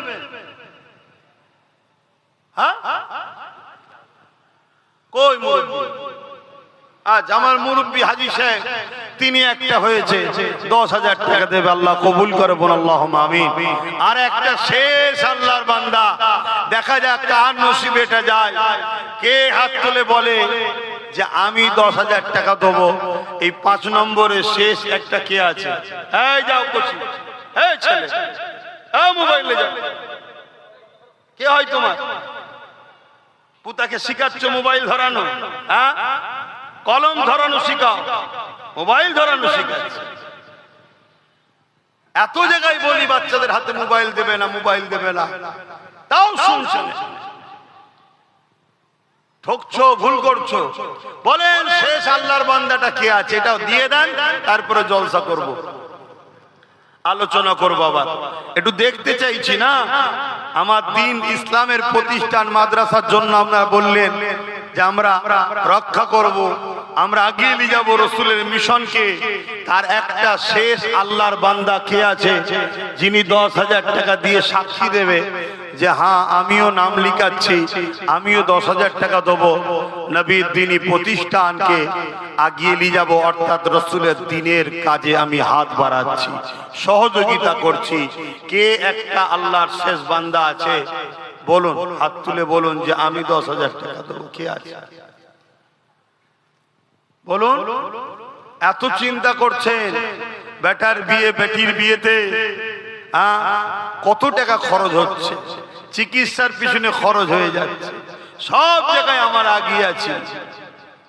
হ্যাঁ কই মুরব্বি? আজ আমার মুরব্বি হাজী সাহেব তিনি একটা হয়েছে 10,000 টাকা দেবে। আল্লাহ কবুল করে বল আল্লাহুম্মা আমিন। আর একটা শেষ আল্লাহর বান্দা, দেখা যাক কার নসিবে এটা যায়। কে হাত তুলে বলে যে আমি 10,000 টাকা দেবো? এই 5 নম্বরে শেষ একটা কে আছে? এই যাও কচি, এই ছেলে, এই মোবাইলে যাও। কে হয় তোমার? পুতাকে শিখাচ্ছ মোবাইল ধরানো? হ্যাঁ, কলম ধরানো শিখাও, মোবাইল ধরানো শিখাচ্ছ। এত জায়গায় বলি বাচ্চাদের হাতে মোবাইল দেবে না, মোবাইল দেবে না, তাও শুনছে না। ঠকছো, ভুল করছো। বলেন শেষ আল্লাহর বান্দাটা কে আছে? এটাও দিয়ে দেন, তারপরে জলসা করব, আলোচনা করবো। আবার একটু দেখতে চাইছি না আমার দিন ইসলামের প্রতিষ্ঠান মাদ্রাসার জন্য আপনারা বললেন যে আমরা রক্ষা করব, আমরা আগিয়ে নিয়ে যাবো রসুলের মিশনকে। তার একটা শেষ আল্লাহর বান্দা কে আছে যিনি 10,000 টাকা দিয়ে সাক্ষী দেবে যে হ্যাঁ আমিও নাম লিখাচ্ছি, আমিও 10,000 টাকা দেবো, নবীর দ্বীনি প্রতিষ্ঠানকে আগিয়ে নিয়ে যাবো, অর্থাৎ রসুলের দ্বীনের কাজে আমি হাত বাড়াচ্ছি, সহযোগিতা করছি। কে একটা আল্লাহর শেষ বান্দা আছে? বলুন, হাত তুলে বলুন যে আমি 10,000 টাকা দেবো। কে আছে বলুন? এত চিন্তা করছেন বেটার বিয়ে, বেটির বিয়েতে কত টাকা খরচ হচ্ছে, চিকিৎসার পিছনে খরচ হয়ে যাচ্ছে। সব জায়গায় আমার আগিয়ে আছি,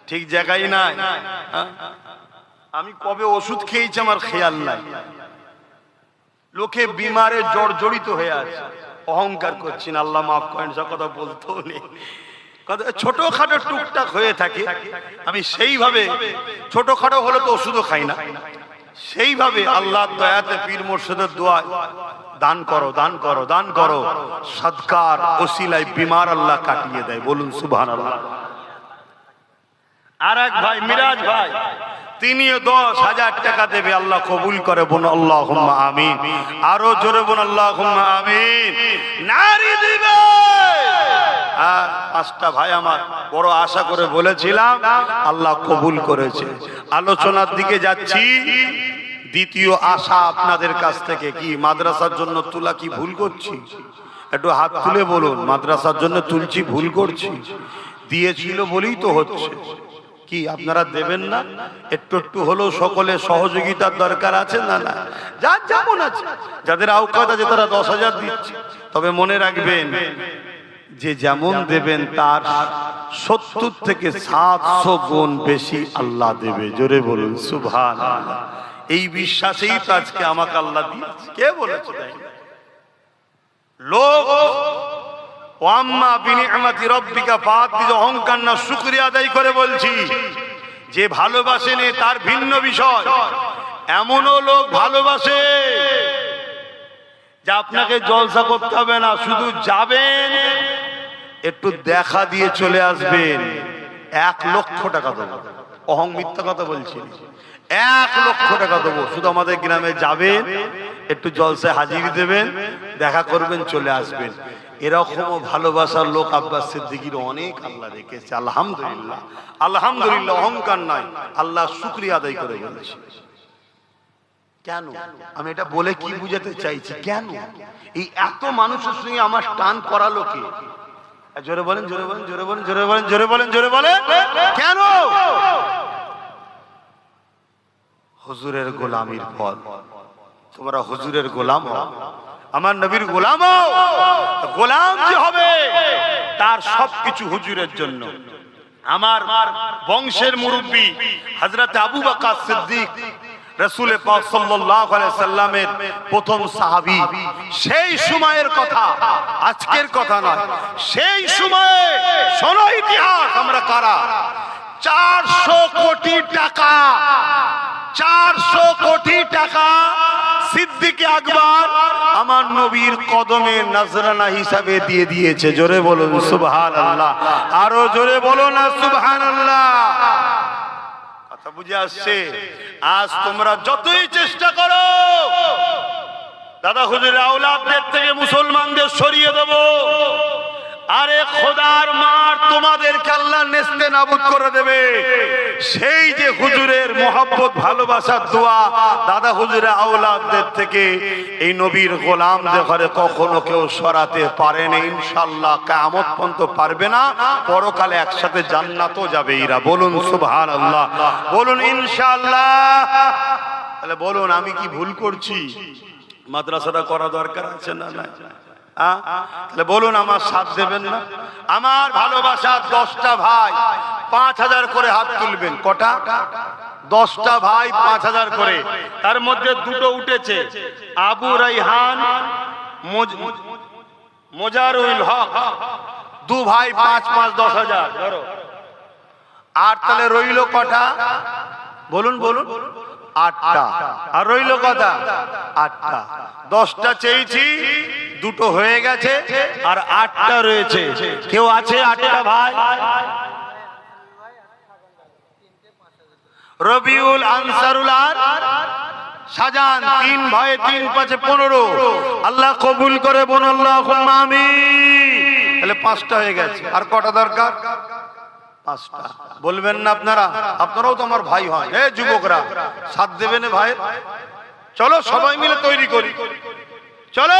ঠিক জায়গায় নাই। আমি কবে ওষুধ খেয়েছি আমার খেয়াল নাই। লোকে বিমারে জর্জরিত হয়ে আছে, অহংকার করছি না, আল্লাহ মাফ করেন, সব কথা বলতেও নেই। ছোটখাটো টুকটাক হয়ে থাকে, আমি সেইভাবে ছোটখাটো হলে তো ওষুধও খাই না, সেইভাবে আল্লাহর দয়াতে পীর মুর্শিদের দোয়ায় দান করো, দান করো, দান করো, সদকার ওসিলায় বিমার আল্লাহ কাটিয়ে দেয়। বলুন সুবহানাল্লাহ। আর এক ভাই মিরাজ ভাই, তিনিও 10,000 টাকা দেবে, আল্লাহ কবুল করে। বোন আল্লাহুম্মা আমিন। আরো জোরে বোন আল্লাহুম্মা আমিন। নারী দিবে। 5টা ভাই আমার বড় আশা করে বলেছিলাম, আল্লাহ কবুল করেছে। আলোচনার দিকে যাচ্ছি। দ্বিতীয় আশা আপনাদের কাছ থেকে কি মাদ্রাসার জন্য তোলা কি ভুল করছি? একটু হাত তুলে বলুন, মাদ্রাসার জন্য তুলছি ভুল করছি? দিয়েছিল বলেই তো হচ্ছে। কি আপনারা দেবেন না? একটু একটু হলেও সকলে সহযোগিতার দরকার আছে না? না, যার যেমন আছে, যাদের আওকাত আছে তারা 10,000 দিচ্ছে। তবে মনে রাখবেন যে যেমন দেবেন তার 70 থেকে 700 গুণ বেশি আল্লাহ দেবে। জোরে বলুন সুবহানাল্লাহ। এই বিশ্বাসেই তো আজকে আমাকে আল্লাহ দিয়েছে। কে বলেছে? লোক ওয়াম্মা বিনিআমাতি রাব্বিকা ফাহাদ্দিস, অহংকার না, শুকরিয়া আদায় করে বলছি। যে ভালোবাসে নে তার ভিন্ন বিষয়। এমনও লোক ভালোবাসে যে আপনাকে জলসা করতে হবে না, শুধু যাবেন একটু দেখা দিয়ে চলে আসবেন, 1 লক্ষ টাকা দেবো। অহং মিথ্যা কথা বলছি, 1 লক্ষ টাকা দেবো, শুধু আমাদের গ্রামে যাবেন, একটু জলসায় হাজিরি দেবেন, দেখা করবেন, চলে আসবেন। এরকমও ভালোবাসার লোক আব্বাস সিদ্দিকীর অনেক আল্লাহ রেখেছে। আলহামদুলিল্লাহ, আলহামদুলিল্লাহ। অহংকার নয়, আল্লাহ শুকরিয়া আদায় করে বলেছি। কেন আমি এটা বলে কি বুঝাতে চাইছি? কেন এই এত মানুষের সঙ্গে আমার টান করালো কে? জোরে বলেন, জোরে বলেন, জোরে বলেন, জোরে বলেন, জোরে বলেন, জোরে বলেন। কেন? হুজুরের গোলামির ফল। তোমরা হুজুরের গোলাম হও, আমার নবীর গোলাম হও। গোলাম যে হবে তার সবকিছু হুজুরের জন্য। আমার বংশের মুরব্বী হযরত আবু বকর সিদ্দিক রাসূল পাক সাল্লাল্লাহু আলাইহি সাল্লামের প্রথম সাহাবী। সেই সময়ের কথা, আজকের কথা নয়, সেই সময়ে শোনো ইতিহাস আমরা কারা। 400 কোটি টাকা, 400 কোটি টাকা সিদ্দিক আকবর আমার নবীর কদমে নজরানা হিসাবে দিয়ে দিয়েছে। জোরে বলুন সুবহানাল্লাহ, আরো জোরে বলো না সুবহানাল্লাহ। কথা বুঝে আসছে? আজ তোমরা যতই চেষ্টা করো দাদা হুজুরের আওলাদদের থেকে মুসলমানদের সরিয়ে দেবো, আরে খোদার মার তোমাদেরকে আল্লাহ নেস্তে নাবুদ করে দেবে। সেই যে হুজুরের মহব্বত ভালোবাসার দোয়া দাদা হুজুরের আওলাদদের থেকে এই নবীর গোলামদের ঘরে কখনো কেউ সরাতে পারে না, ইনশাআল্লাহ কিয়ামত পর্যন্ত পারবে না। পরকালে একসাথে জান্নাতও যাবে এরা। বলুন সুবহানাল্লাহ, বলুন ইনশাআল্লাহ। তাহলে বলুন আমি কি ভুল করছি? মাদ্রাসাটা করা দরকার আছে না? না তাহলে বলুন আমার সাথ দেবেন না? আমার ভালোবাসার 10টা ভাই 5000 করে হাত তুলবেন। কটা? 10টা ভাই 5000 করে। তার মধ্যে দুটো উঠেছে, আবু রাইহান মোজারুল হক, দু ভাই 5-5 10,000 ধরো। আর তাহলে রইল কটা? বলুন বলুন। 8টা। আর রইল কটা? 8টা। 10টা চেয়েছি, দুটো হয়ে গেছে, আর 8টা রয়েছে। কেউ আছে 8টা ভাই? রবিউল, আনসারুল আর শাহজাহান, 3 ভাই 3 5 15। আল্লাহ কবুল করে বলুন আল্লাহুম্মা আমিন। তাহলে 5টা হয়ে গেছে। আর কটা দরকার? 5টা। বলবেন না আপনারা? আপনারাও তো আমার ভাই হন। হে যুবকরা, সাথ দেবেন ভাই? চলো সবাই মিলে তৈরি করি। চলো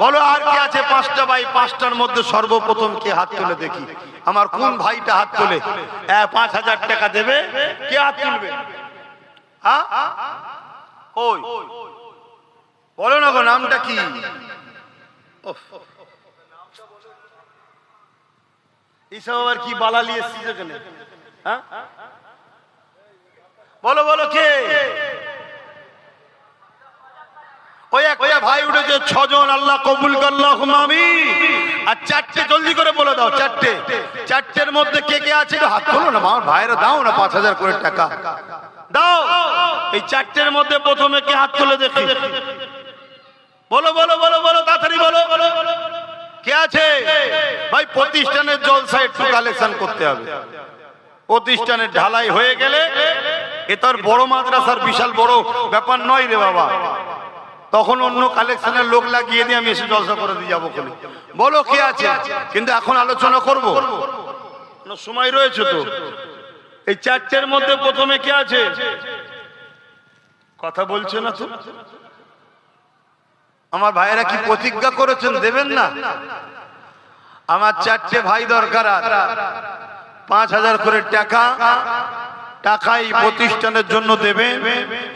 বলো আর কি আছে? 5টা ভাই। 5টার মধ্যে সর্বপ্রথম কে হাত তুলে দেখি? আমার কোন ভাইটা হাত তোলে 5000 টাকা দেবে? কে হাত তুলবে? কই বলো না গো, নামটা কি? এইসব আবার কি বালালি এসেছিস এখানে? বলো বলো কে? ওই একটা ভাই উঠেছে, 6 জন। আল্লাহ কবুল করুন আমিন। আর 4টে জলদি করে বলে দাও। 4টের মধ্যে কে কে আছে হাত তোলো না। আমার ভাইরা দাও না 5000 করে টাকা দাও। এই 4টের মধ্যে প্রথমে কে হাত তুলে দেখি? বলো বলো বলো বলো, তাড়াতাড়ি বলো। কে আছে ভাই? প্রতিষ্ঠানের জলসা একটু কালেকশন করতে হবে। প্রতিষ্ঠানের ঢালাই হয়ে গেলে এ তার বড় মাদ্রাসার বিশাল বড় ব্যাপার নয় রে বাবা। তখন অন্য কালেকশনের লোক লাগিয়ে দিয়ে আমি এসে জলসা করে দিয়ে যাবো। বলো কে আছে? কিন্তু এখন আলোচনা করবো, সময় রয়েছে তো। এই 4টের মধ্যে প্রথমে কে আছে? কথা বলছে না তো। আমার ভাইয়েরা কি প্রতিজ্ঞা করেছেন দেবেন না? আমার 4টে ভাই দরকার। 5000 করে টাকাই প্রতিষ্ঠানের জন্য দেবেন।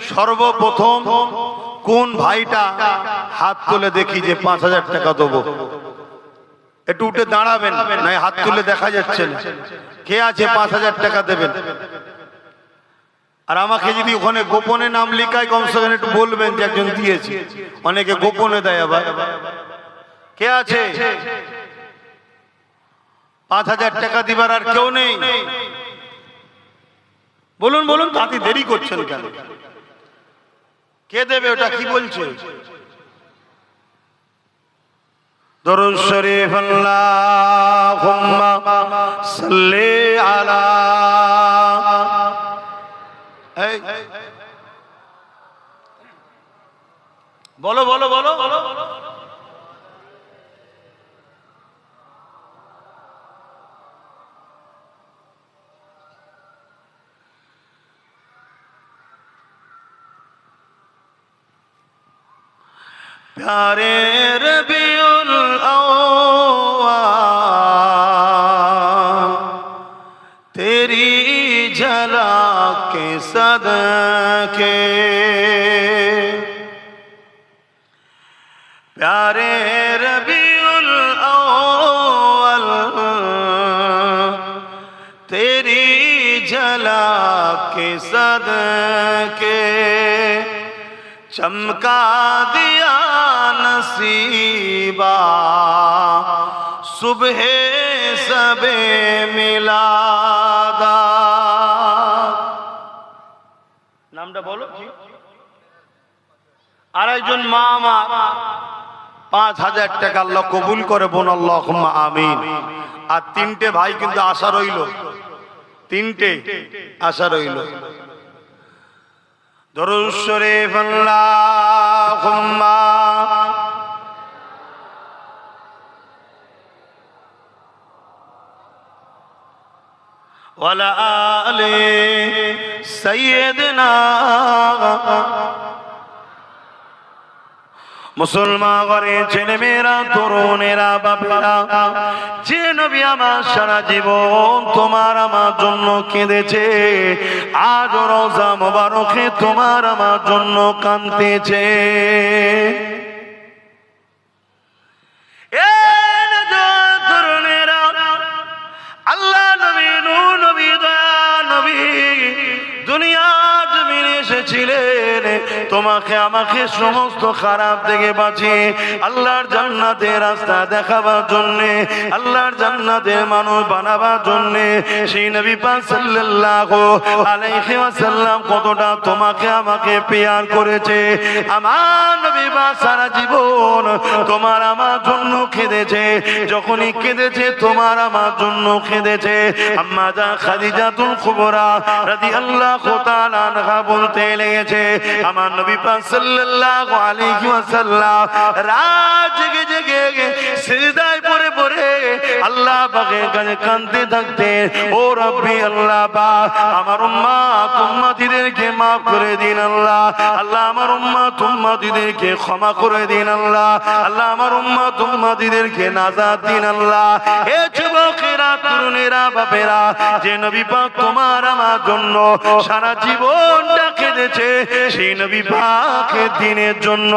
সর্বপ্রথম কোন ভাইটা হাত তুলে দেখি যে 5000 টাকা দেবো? একটু উঠে দাঁড়াবেন, না হাত তুলে দেখা যাচ্ছে না। কে আছে 5000 টাকা দেবেন? আর আমাকে যদি ওখানে গোপনে নাম লিখায় কমসে কম একটু বলবেন যে একজন দিয়েছে। অনেকে গোপনে দেয় আবার। কে আছে 5000 টাকা দিবার? আর কেউ নেই? বলুন বলুন, তাতে দেরি করছেন কেন? কে দেবে? ওটা কি বলছে? দরুদ শরীফ আল্লাহুম্মা সাল্লি আলা। বলো বলো বলো বলো। प्यारे रबीउल अव्वल तेरी झलक के सदके, प्यारे रबीउल अव्वल के सदके चमका दिया नसीबा सुबह सबे मिलादा। नामটা বলো কি? আরেকজন মা আমার 5000 টাকা আল্লাহ কবুল করে বোন, আল্লাহুম্মা আমিন। আর 3টে ভাই কিন্তু আশা রইল, 3টে আশা রইল। দরুদ শরীফ আল্লাহুম্মা ওয়ালা আলি সাইয়্যিদিনা। মুসলমান ঘরে ছেলে মেয়েরা, তরুণেরা, বাপেরা, যে নবী আমার সারা জীবন তোমার আমার জন্য কেঁদেছে, আজ রোজা মোবারকে তোমার আমার জন্য কাঁদতেছে। তরুণেরা, আল্লাহ নবী, নূর নবী, দয়া নবী দুনিয়া জমিনে এসেছিলেন তোমাকে আমাকে সমস্ত খারাপ থেকে বাঁচিয়ে আল্লাহর জান্নাতের রাস্তা দেখাবার জন্যে, আল্লাহর জান্নাতের মানুষ বানাবার জন্যে। সেই নবী পাক সাল্লাল্লাহু আলাইহি ওয়াসাল্লাম কতটা তোমাকে আমাকে পেয়ার করেছে। আমার নবী পাক সারা জীবন তোমার আমার জন্য কেঁদেছে, যখনই কেঁদেছে তোমার আমার জন্য কেঁদেছে। আম্মা জান খাদিজাতুল কুবরা রাদিয়াল্লাহু তাআলা আনহা বলতে লেগেছে, আমার নবী পাক সাল্লাল্লাহু আলাইহি ওয়াসাল্লাম রাত জেগে জেগে সিজদায় পড়ে পড়ে আল্লাহ পাকের কাছে কাঁদতে থাকতেন, ও রব্বি আল্লাহ পাক আমার উম্মত উম্মতিদেরকে মাফ করে দিন আল্লাহ, আল্লাহ আমার উম্মত উম্মতিদেরকে ক্ষমা করে দিন আল্লাহ, আল্লাহ আমার উম্মত উম্মতিদেরকে নাজাত দিন আল্লাহ। এ যুবকেরা, তরুণেরা, বাপেরা, যে নবী পাক তোমার আমার জন্য সারা জীবনটা কেঁদেছে, সেই নবী পাকের দিনের জন্য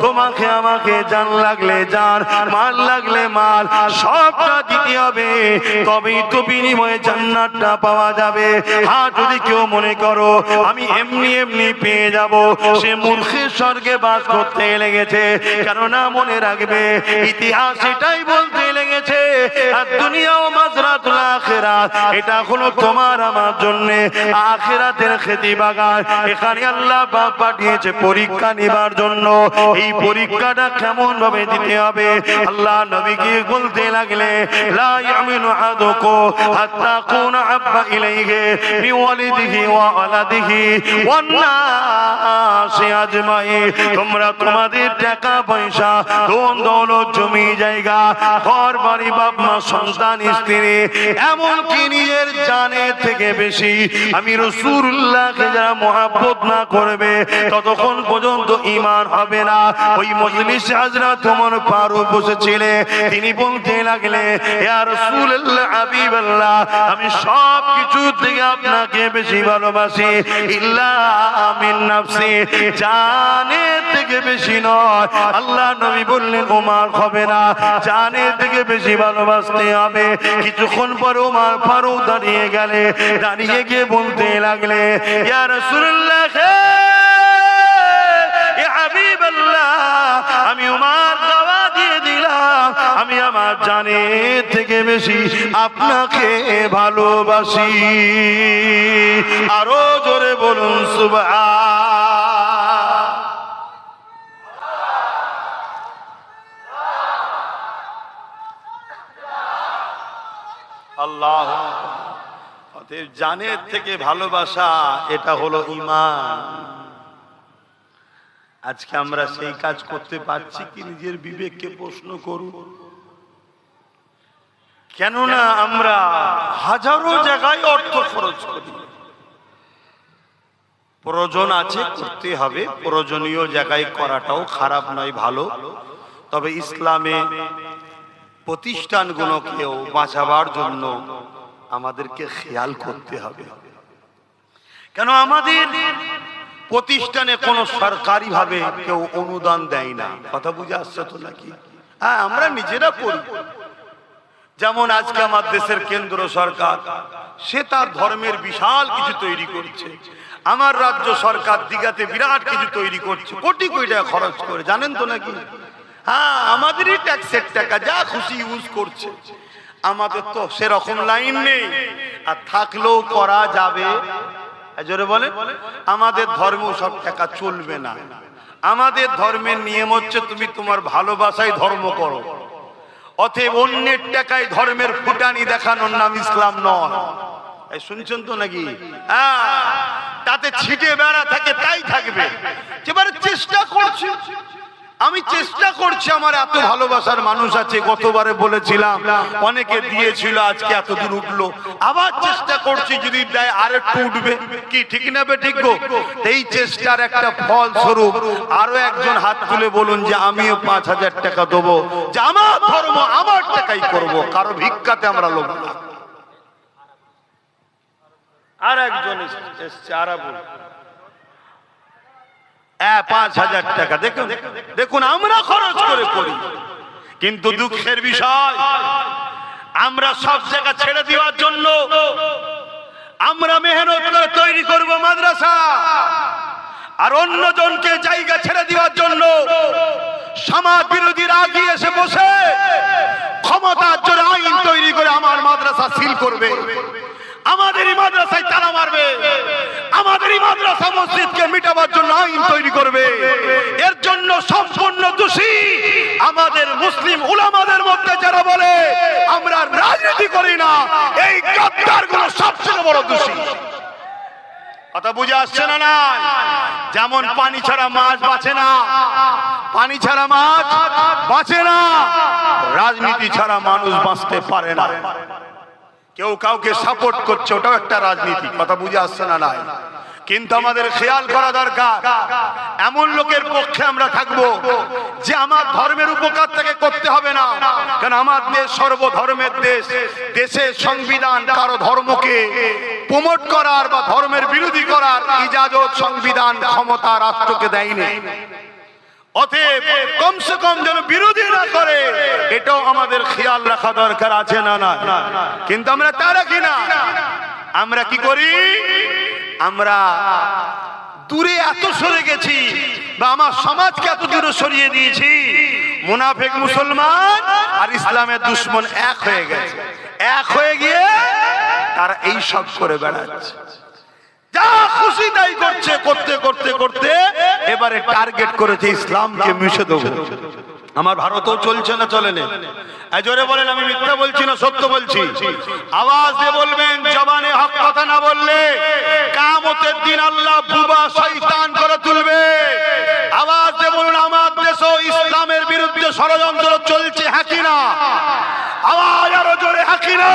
তোমাকে আমাকে জান লাগলে জান, মাল লাগলে মাল, সবটা দিতে হবে, তবেই তো বিনিময়ে জান্নাতটা পাওয়া যাবে। হ্যাঁ, যদি কেউ মনে করো আমি এমনি এমনি পেয়ে যাব, সে মূর্খের স্বর্গে বাস করতে লেগেছে। কেননা মনে রাখবে, ইতিহাস এটাই বলতে লেগেছে, আর দুনিয়া ও মাজরাতুল আখিরাত, এটা হলো তোমার আমার জন্য আখিরাতের খেতি বাগান। এখানে আল্লাহ পাক পাঠিয়েছে পরীক্ষা নেবার জন্য। এই পরীক্ষাটা কেমন ভাবে দিতে হবে, আল্লাহ নবীকে বলতে লাগলে, লা ইয়ামিনু আহাদুকুম হাত্তা কুনা আব্বা ইলাইহি মিন ওয়ালিদিহি ওয়া ওয়ালাদিহি ওয়ান নাসি আজমাইন। তোমরা তোমাদের টাকা পয়সা, ধন দৌলত, জমি জায়গা, ঘর বাড়ি, বাপ মা, সন্তান, স্ত্রী, এমনকি নিজের জানের থেকে বেশি আমি রাসূলুল্লাহকে যারা মহব্বত না করবে ততক্ষণ পর্যন্ত ঈমান হবে না। ওই মজলিসে হযরত ওমর ফারুক বসেছিলেন, তিনি বলতে লাগলে, ইয়া রাসূলুল্লাহ, হাবিবাল্লাহ, আমি সব কিছু থেকে আপনাকে বেশি ভালোবাসি, ইল্লা মিন নাফসি, জানের থেকে বেশি নয়। আল্লাহ নবী বললেন, ওমর হবে না, জানের থেকে বেশি ভালোবাসতে হবে। কিছুক্ষণ পর ওমর ফারুক দাঁড়িয়ে গেলে, দাঁড়িয়ে গিয়ে বলতে লাগলে, ইয়া রাসূলুল্লাহ, ইয়া হাবিবাল্লাহ, আমি ওমর দাওয়া দিয়ে দিলাম, আমি আমার জানের থেকে বেশি আপনাকে ভালোবাসি। আরো জোরে বলুন সুবহান। আল্লাহ, অতএব জানের থেকে ভালোবাসা, এটা হলো ঈমান। আজকে আমরা সেই কাজ করতে পারছি কি? নিজের বিবেককে প্রশ্ন করুন। কেননা আমরা হাজারো জায়গায় অর্থ খরচ করি, প্রয়োজন আছে করতে হবে, প্রয়োজনীয় জায়গায় করাটাও খারাপ নয়, ভালো। তবে ইসলামে প্রতিষ্ঠানগুলোকেও বাঁচাবার জন্য আমাদেরকে খেয়াল করতে হবে। কেন আমাদের প্রতিষ্ঠানে কোনো সরকারি ভাবে কেউ অনুদান দেয় না। কথা বুঝে আসছে তো নাকি? হ্যাঁ, আমরা নিজেরা করি, যেমন আজকে আমার দেশের কেন্দ্র সরকার সে তার ধর্মের বিশাল কিছু তৈরি করছে, আমার রাজ্য সরকার দিঘাতে বিরাট কিছু তৈরি করছে, কোটি কোটি টাকা খরচ করে, জানেন তো নাকি? হ্যাঁ, আমাদেরই ট্যাক্সের টাকা যা খুশি ইউজ করছে। আমাদের তো সেরকম লাইন নেই, আর থাকলেও করা যাবে। জোরে বলে, আমাদের ধর্ম সব টাকা চলবে না। আমাদের ধর্মের নিয়ম হচ্ছে তুমি তোমার ভালোবাসায় ধর্ম করো, অতএব অন্যের টাকায় ধর্মের ফুটানি দেখানোর নাম ইসলাম নয়। শুনছেন তো নাকি? তাতে ছিটে বেড়া থাকে তাই থাকবে। এবারে চেষ্টা করছি, আমি চেষ্টা করছি, আমার এত ভালোবাসার মানুষ আছে, গতবারে বলেছিলাম অনেকে দিয়েছিল, আজকে এত দূর উঠলো, আবার চেষ্টা করছি, যদি দেয় আর একটু উঠবে, কি ঠিক না বে ঠিক গো? এই চেষ্টার একটা ফল স্বরূপ আরো একজন হাত তুলে বলুন যে আমিও 5,000 টাকা দেবো, যে আমার ধর্ম আমার টাকাই করব, কারো ভিক্ষাতে আমরা লোভ না। আর একজন এসছে, আর 5,000 টাকা। দেখুন দেখুন, আমরা খরচ করে করি, কিন্তু দুঃখের বিষয় আমরা সব জায়গা ছেড়ে দেওয়ার জন্য আমরা মেহনত করে তৈরি করব মাদ্রাসা, আর অন্যজনকে জায়গা ছেড়ে দেওয়ার জন্য সমাজ বিরোধীরা আগিয়ে এসে বসে ক্ষমতার জন্য আইন তৈরি করে আমার মাদ্রাসা সিল করবে, আমাদেরই মাদ্রাসায় তালা মারবে, আমাদেরই মাদ্রাসা মসজিদকে মিটাবার জন্য আইন তৈরি করবে। এর জন্য সম্পূর্ণ দোষী আমাদের মুসলিম উলামাদের মধ্যে যারা বলে আমরা রাজনীতি করি না, এই গাদ্দারগুলো সবচেয়ে বড় দোষী। কথা বুঝে আসছে না? না, যেমন পানি ছাড়া মাছ বাঁচে না, পানি ছাড়া মাছ বাঁচে না, রাজনীতি ছাড়া মানুষ বাঁচতে পারে না। কেউ কাউকে সাপোর্ট করছে, ওটাও একটা রাজনীতি। কথা বুঝে আসছে না? নাই। কিন্তু আমাদের খেয়াল করা দরকার, এমন লোকের পক্ষে আমরা থাকবো যে আমার ধর্মের উপকার থেকে করতে হবে না, কারণ আমার দেশ সর্বধর্মের দেশ, দেশের সংবিধান কারো ধর্মকে প্রমোট করার বা ধর্মের বিরোধী করার ইজাজত সংবিধান ক্ষমতা রাষ্ট্রকে দেয়নি। অতএব কমসে কম যেন বিরোধী না করে, এটাও আমাদের খেয়াল রাখা দরকার আছে না? না, কিন্তু আমরা তা রাখি না। আমরা কি করি? আমরা দূরে এত সরে গেছি, বা আমার সমাজকে এত দূরে সরিয়ে দিয়েছি, মুনাফিক মুসলমান আর ইসলামের দুশমন এক হয়ে গেছে। এক হয়ে গিয়ে তারা এই সব করে বেড়াচ্ছে, যা খুশি তাই করছে, করতে করতে করতে এবারে টার্গেট করেছে ইসলামকে মিশে দেবো। আমার ভারতও চলছে না, চলে না? জোরে বলেন, আমি মিথ্যা বলছি না, সত্য বলছি। আওয়াজ দিয়ে বলবেন, জবানে হক কথা না বললে কিয়ামতের দিন আল্লাহ বুবা শয়তান করে তুলবে। আওয়াজ দিয়ে বলুন, আমার দেশও ইসলামের বিরুদ্ধে ষড়যন্ত্র চলছে, হ্যাঁ কি না? আওয়াজ আরো জোরে, হ্যাঁ কি না?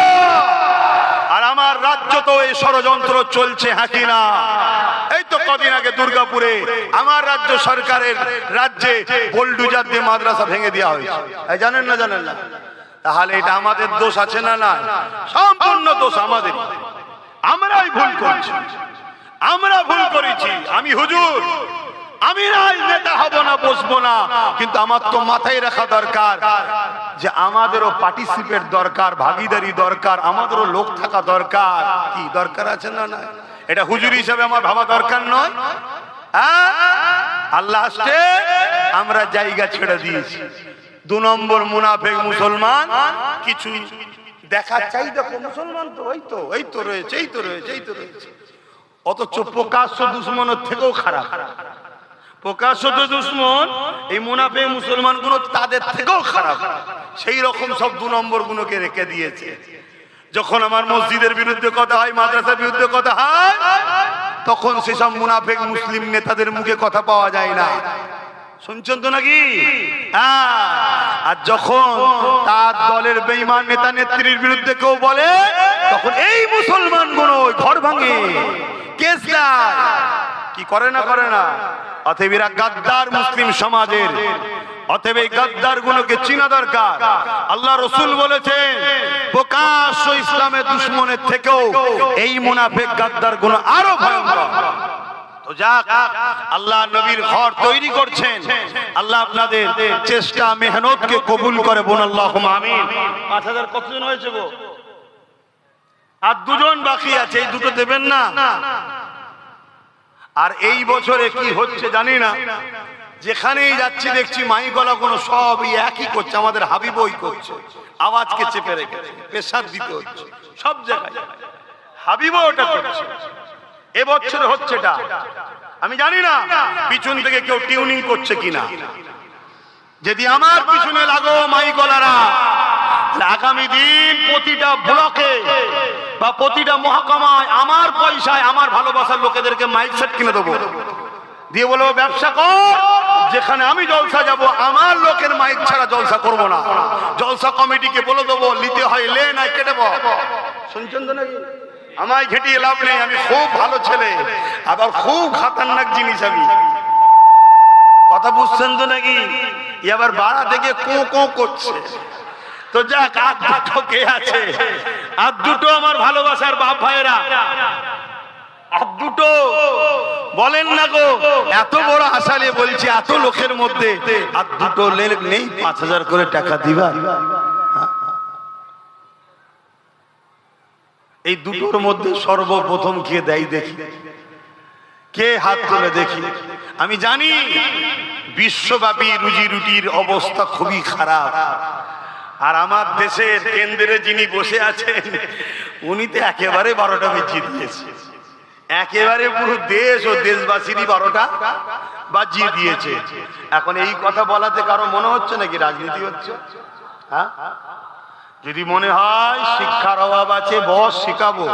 আর আমার রাজ্য তো এই ষড়যন্ত্র চলছে, হ্যাঁ কি না? এই তো কদিন আগে দুর্গাপুরে আমার রাজ্য সরকারের রাজ্যে বোলডুজার দিয়ে মাদ্রাসা ভেঙে দেওয়া হয়েছে, জানেন না? জানেন না? তাহলে এটা আমাদের দোষ আছে না? না, সম্পূর্ণ দোষ আমাদের। আমরাই ভুল করছি, আমরা ভুল করেছি। আমি হুজুর, আমি নেতা হব না, বসবো না, কিন্তু আমার তো মাথায় রাখা দরকার যে আমাদেরও পার্টিসিপেট দরকার, ভাগিদারি দরকার, আমাদেরও লোক থাকা দরকার। কি দরকার আছে না? না, এটা হুজুর হিসাবে আমার ভাবা দরকার নয়? আল্লাহ আসছে, আমরা জায়গা ছেড়ে দিয়েছি। 2 নম্বর মুনাফিক মুসলমান কিছু দেখা চাই, দেখো মুসলমান তো এই তো এই তো রয়েছে, এই তো রয়েছে, এই তো রয়েছে, অথচ প্রকাশ্য দুশ্মনের থেকেও খারাপ। প্রকাশ্য দুশ্মন এই মুনাফিক মুসলমান গুলো তাদের থেকেও খারাপ, সেই রকম সব 2 নম্বর গুলোকে রেখে দিয়েছে। যখন আমার মসজিদের বিরুদ্ধে কথা হয়, মাদ্রাসার বিরুদ্ধে কথা হয়, তখন সেসব মুনাফিক মুসলিম নেতাদের মুখে কথা পাওয়া যায় না। শুনছেন তো নাকি? আর যখন তার দলের বেঈমান নেতা নেত্রীর বিরুদ্ধে কেউ বলে, তখন এই মুসলমান গুলো ঘর ভাঙে, কেস দেয়, কি করে না? করে না? অতএব এরা গাদ্দার মুসলিম সমাজের। অতএব এই গাদ্দার গুলোকে চিনা দরকার। আল্লাহ রসুল বলেছেন, প্রকাশ্য ইসলামের দুশ্মনের থেকেও এই মুনাফিক গাদ্দার গুলো আরো ভয়ঙ্কর। তো যাক, আল্লাহ নবীর ঘর তৈরি করছেন, আল্লাহ আপনাদের চেষ্টা মেহনতকে কবুল করে, বোন আল্লাহুম্মা আমিন। 5000 কতজন হয়েছে গো? আর দুজন বাকি আছে, এই দুটো দেবেন না? আর এই বছরে কি হচ্ছে জানি না, যেখানেই যাচ্ছি দেখছি মাইকলা কোনো সবই একই করছে, আমাদের হাবিবই করছে, আওয়াজকে চেপে রেখেছে, প্রেসার দিতে হচ্ছে সব জায়গায়, হাবিবও ওটা করছে। এবছর হচ্ছেটা আমি জানি না পিছন থেকে কেউ টিউনিং করছে কিনা। যদি আমার পিছনে লাগো মাইকলারা, আগামী দিন প্রতিটা ব্লকে বা প্রতিটা মহকুমায় আমার পয়সায় আমার ভালোবাসার লোকেদেরকে মাইক সেট কিনে দেবো, দিয়ে বলবো ব্যবসা কর, যেখানে আমি জলসা যাব আমার লোকের মাইক ছাড়া জলসা করব না। জলসা কমিটিকে বলে দেবো, নিতে হয় লে, নাই কেটে দেবো। শুনছেন তো নাকি? আমায় ঘেটিয়ে লাভ নেই, আমি খুব ভালো ছেলে, আবার খুব খাতারনাক জিনিস আমি। কথা বুঝছেন তো নাকি? এবার বাড়া থেকে কো কো করছে। তো যাক, আর দুটো কে আছে? আর দুটো আমার ভালোবাসার বাপ ভাইয়েরা, আর দুটো বলেন না গো, এত বড় আশা নিয়ে বলছি, এত লোকের মধ্যে আর দুটো নেই 5000 করে টাকা দিবা? এই দুটোর মধ্যে সর্বপ্রথম কে দেয় দেখি, কে হাত তুলে দেখি। আমি জানি বিশ্বব্যাপী রুজি রুটির অবস্থা খুবই খারাপ, আর আমার দেশের কেন্দ্রে যিনি বসে আছেন উনি তো একেবারে 12টা বাজিয়ে দিয়েছে, একেবারে পুরো দেশ ও দেশবাসীরই 12টা বাজিয়ে দিয়েছে। এখন এই কথা বলাতে কারো মনে হচ্ছে নাকি রাজনীতি হচ্ছে? হ্যাঁ, যদি মনে হয় শিক্ষার অভাব আছে, বস শিখাবো।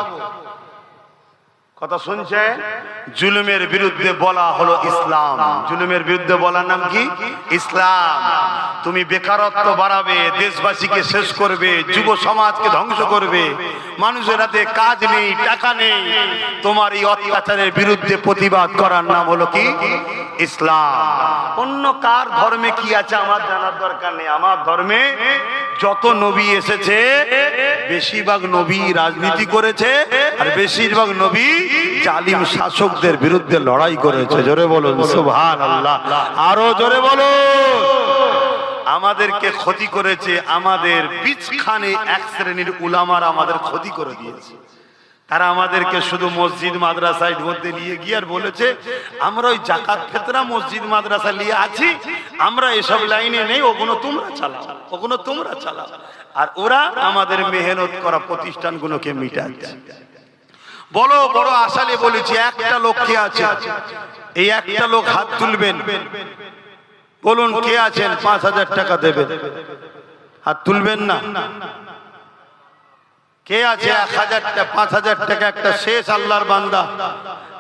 কথা শুনছেন? জুলুমের বিরুদ্ধে বলা হলো ইসলাম। জুলুমের বিরুদ্ধে বলার নাম কি? ইসলাম। তুমি বেকারত্ব বাড়াবে, দেশবাসীকে শেষ করবে, যুব সমাজকে ধ্বংস করবে, মানুষের হাতে কাজ নেই, টাকা নেই, তোমার এই অত্যাচারের বিরুদ্ধে প্রতিবাদ করার নাম হলো কি? ইসলাম। অন্য কার ধর্মে কি আছে আমার জানার দরকার নেই। আমার ধর্মে যত নবী এসেছে বেশিরভাগ নবী রাজনীতি করেছে, আর বেশিরভাগ নবী জালিম শাসকদের বিরুদ্ধে লড়াই করেছে। জোরে বলুন সুবহানাল্লাহ, আরো জোরে বলুন। আমাদেরকে ক্ষতি করেছে, আমাদের বিচখানে এক শ্রেণীর উলামারা আমাদের ক্ষতি করে দিয়েছে। তারা আমাদেরকে শুধু মসজিদ মাদ্রাসায় মধ্যে নিয়ে গিয়ে আর বলেছে আমরা ওই জাকাত ফিতরা মসজিদ মাদ্রাসা নিয়ে আছি, আমরা এসব লাইনে নেই, ওগুলো তোমরা চালাও, ওগুলো তোমরা চালাও। আর ওরা আমাদের মেহনত করা প্রতিষ্ঠানগুলোকে মিটাচ্ছে। বড় বড় আশালে বলেছি, একটা লোক কে আছে? এই একটা লোক হাত তুলবেন, বলুন কে আছেন 5000 টাকা দেবেন? হাত তুলবেন না? কে আছে 5000 টাকা? একটা শেষ আল্লাহর বান্দা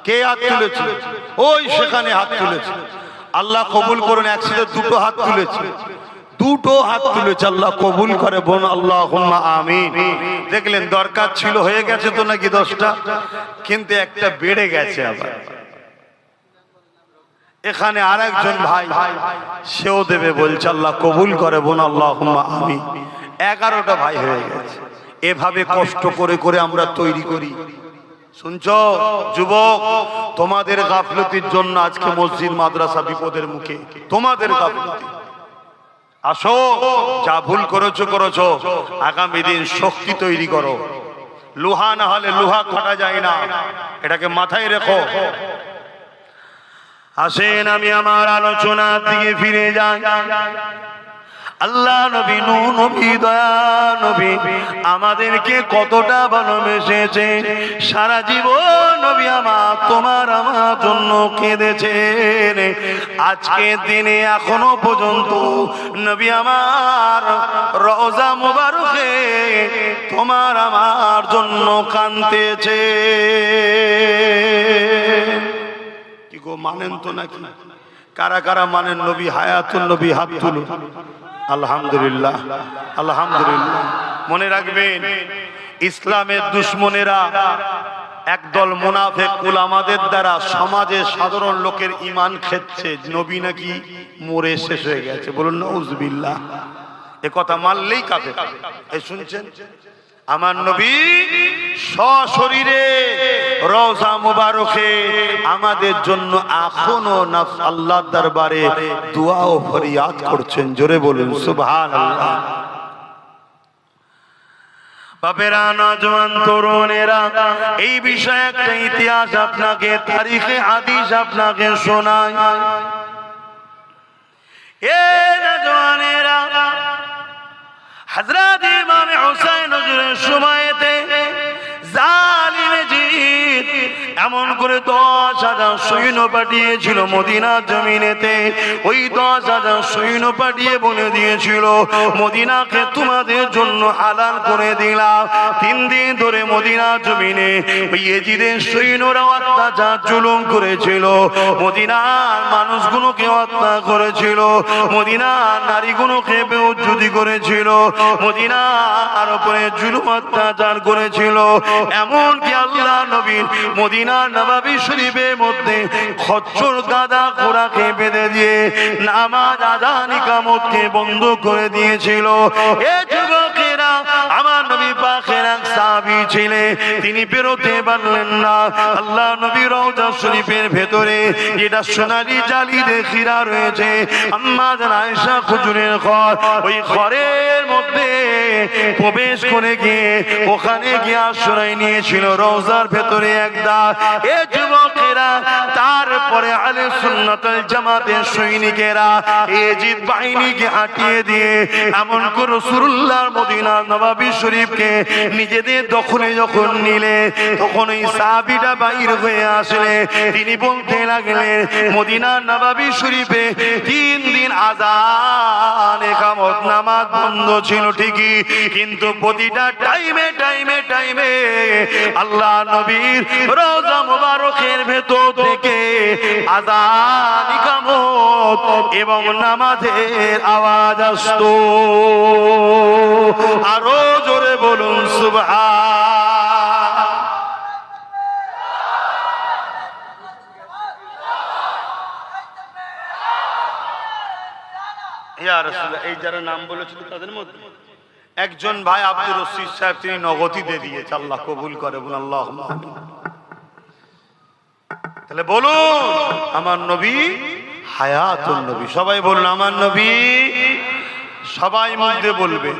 কে হাত তুলেছে? ওই সেখানে হাত তুলেছে। আল্লাহ কবুল করুন। একসাথে দুটো হাত তুলেছে, দুটো হাত তুলেছে, আল্লাহ কবুল করে বোন, আল্লাহুম্মা আমিন। দেখলেন দরকার ছিল, হয়ে গেছে তো নাকি 10টা, কিন্তু একটা বেড়ে গেছে। আবার এখানে আরেকজন ভাই সেও দেবে বলছে, আল্লাহ কবুল করে বোন, আল্লাহুম্মা আমিন। 11টা ভাই হয়ে গেছে। এভাবে কষ্ট করে করে আমরা তৈরি করি। শুনছো যুবক, তোমাদের গাফলতির জন্য আজকে মসজিদ মাদ্রাসা বিপদের মুখে, তোমাদের গাফলতি। আসো, যা ভুল করেছো করেছো, আগামী দিন শক্তি তৈরি করো। লোহা না হলে লোহা কাটা যায় না, এটাকে মাথায় রেখো। আসেন আমি আমার আলোচনার দিকে ফিরে যাই। আল্লাহ নবী, নূহ নবী, দয়া নবী আমাদেরকে কতটা ভালোবেসেছে। সারা জীবন নবী আমার তোমার আমার জন্য কেঁদেছেন। আজকে দিনে এখনো পর্যন্ত নবী আমার রওজা মুবারকে তোমার আমার জন্য কাঁদতেছে। কি গো, মানেন তো নাকি? কারা কারা মানেন নবী হায়াতুল নবী? হাত তুলুন। আলহামদুলিল্লাহ, আলহামদুলিল্লাহ। মনে রাখবেন, ইসলামের দুশ্মনেরা একদল মুনাফিক উলামাদের দ্বারা সমাজের সাধারণ লোকের ঈমান খেচ্ছে, নবী নাকি মরে শেষ হয়ে গেছে। বলুন নাউজুবিল্লাহ। এ কথা মানলেই কাফের। এই শুনছেন, আমার নবী সশরীরে রওজা মুবারকে আমাদের জন্য এখনো আল্লাহর দরবারে দোয়া ও ফরিয়াদ করছেন। জোরে বলুন সুবহানাল্লাহ। বাপেরা, নওজোয়ান তরুণেরা, এই বিষয়ে একটা ইতিহাস আপনাকে, তারিখে হাদিস আপনাকে শোনাই। এ নওজোয়ানেরা, হযরত ইমাম হুসাইন হুজুরের সময়তে জালিম জিদ এমন করে 10,000 সৈন্য পাঠিয়েছিল মদিনার জমিনেতে। ওই 10,000 সৈন্য পাঠিয়ে বলে দিয়েছিল, মদিনাকে তোমাদের জন্য হালাল করে দিলাম। 3 দিন ধরে মদিনার জমিনে ওই ইয়েজিদের সৈন্যরা অত্যাচার জুলুম করেছিল, মদিনার মানুষগুলোকে হত্যা করেছিল, মদিনার নারীগুলোকে বেইজ্জতি করেছিল, মদিনার উপরে জুলুম অত্যাচার করেছিল। এমনকি আল্লাহ নবীর মদিনার নববী শরীফের মধ্যে খচ্চর গাদা ঘোড়াকে বেঁধে দিয়ে নামাজ আযান ইকামতকে বন্ধ করে দিয়েছিল। এ যুবকেরা, আমার নবী পাকের এক সাহাবী ছিলেন, তিনি বেরোতে পারলেন না। আল্লাহ নবী রওজা শরীফের ভেতরে যেটা সোনালী জালি দিয়ে ঘেরা রয়েছে, আম্মা জান আয়েশা হুজুরের ঘর, ওই ঘরের মধ্যে প্রবেশ করে গিয়ে ওখানে গিয়ে আশ্রয় নিয়েছিল রওজার ভেতরে একদা। এ যুবকেরা, তারপরে আহলে সুন্নাত ওয়াল জামাতের সৈনিকেরা ইয়েজিদ বাহিনীকে হাঁটিয়ে দিয়ে এমন করে রাসূলুল্লাহর মদিনার নববী শরীফকে নিজেদের দখলে যখন নিলে, তখন ওই সাহাবীটা বাইর হয়ে আসলে তিনি বলতে লাগলেন, মদিনার নববী শরীফে 3 দিন আযান ইকামত নামাজ বন্ধ ছিল ঠিকই, কিন্তু প্রতিটা টাইমে টাইমে টাইমে আল্লাহ নবীর রওজা মুবারকের ভেতর থেকে আযান ইকামত এবং নামাজের আওয়াজ আসতো। আরো জোরে বলুন সুবহান। ইয়া রাসূলুল্লাহ, এই যারা নাম বলেছিল তাদের মধ্যে একজন ভাই আব্দুর রশিদ সাহেব, তিনি নগদে দিয়েছে, আল্লাহ কবুল করে বলুন আল্লাহুম্মা আমিন। তাহলে বলুন, আমার নবী হায়াতুন নবী। সবাই বলুন আমার নবী। সবাই মুখ দিয়ে বলবেন,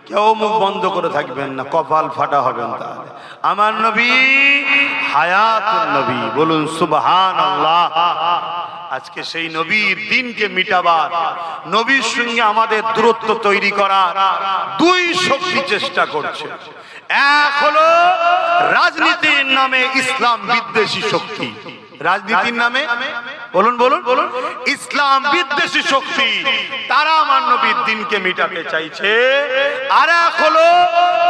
কেউ মুখ বন্ধ করে থাকবেন না, কপাল ফাটা হবেন। তাহলে আমার নবী হায়াতুন নবী, বলুন সুবহানাল্লাহ। আজকে সেই নবীর দিনকে মিটাবার, নবীর সঙ্গে আমাদের দূরত্ব তৈরি করার 2 শক্তি চেষ্টা করছে। এক হলো রাজনীতির নামে ইসলাম বিদ্বেষী শক্তি। রাজনীতির নামে বলুন বলুন বলুন ইসলাম বিদ্বেষী শক্তি, তারা আমার নবীর দিনকে মিটাতে চাইছে। আর এক হলো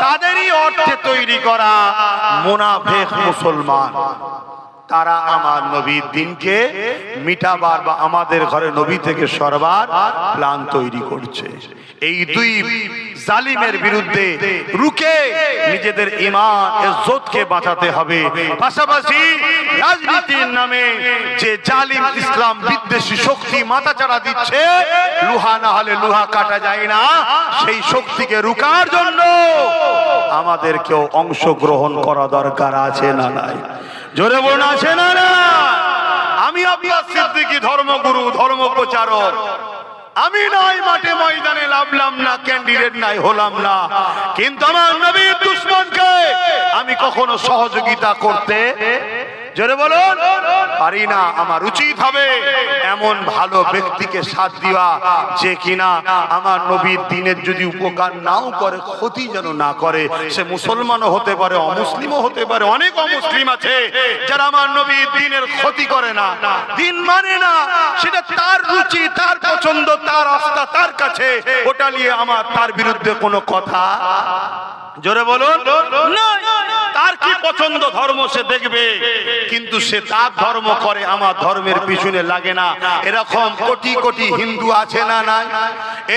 তাদেরই অর্থে তৈরি করা মুনাফিক মুসলমান, তারা আমার নবীর দিনকে মিটাবার বা আমাদের ঘরে নবী থেকে সরবার প্ল্যান তৈরি করছে। এই 2 জালিমের বিরুদ্ধে রুখে নিজেদের ঈমান ইজ্জতকে বাঁচাতে হবে। পাশাপাশি রাজনীতির নামে যে জালিম ইসলাম বিদ্বেষী শক্তি মাথাচাড়া দিচ্ছে, লোহা না হলে লোহা কাটা যায় না, সেই শক্তিকে রুখার জন্য আমাদেরকেও অংশগ্রহণ করা দরকার আছে না নাই? জোরে বলুন আছে না না? আমি আব্বাস সিদ্দিকী ধর্মগুরু, ধর্ম প্রচারক, আমি নাই মাঠে ময়দানে লাভলাম না, ক্যান্ডিডেট নাই হলাম না, কিন্তু আমার নবীর দুশমনকে আমি কখনো সহযোগিতা করতে, জোরে বলুন, পারি না। আমার উচিত হবে এমন ভালো ব্যক্তিকে সাথ দেওয়া যে কিনা আমার নবীর দিনের যদি উপকার নাও করে, ক্ষতি যেন না করে। সে মুসলমানও হতে পারে, অমুসলিমও হতে পারে। অনেক অমুসলিম আছে যারা আমার নবীর দিনের ক্ষতি করে না, দিন মানে না, সেটা তার রুচি, তার পছন্দ, তার আস্থা তার কাছে, ওটা নিয়ে আমার তার বিরুদ্ধে কোনো কথা, জোরে বলুন, তার কি পছন্দ ধর্ম সে দেখবে, কিন্তু সে তার ধর্ম করে, আমার ধর্মের পিছনে লাগে না। এরকম কোটি কোটি হিন্দু আছে না নাই?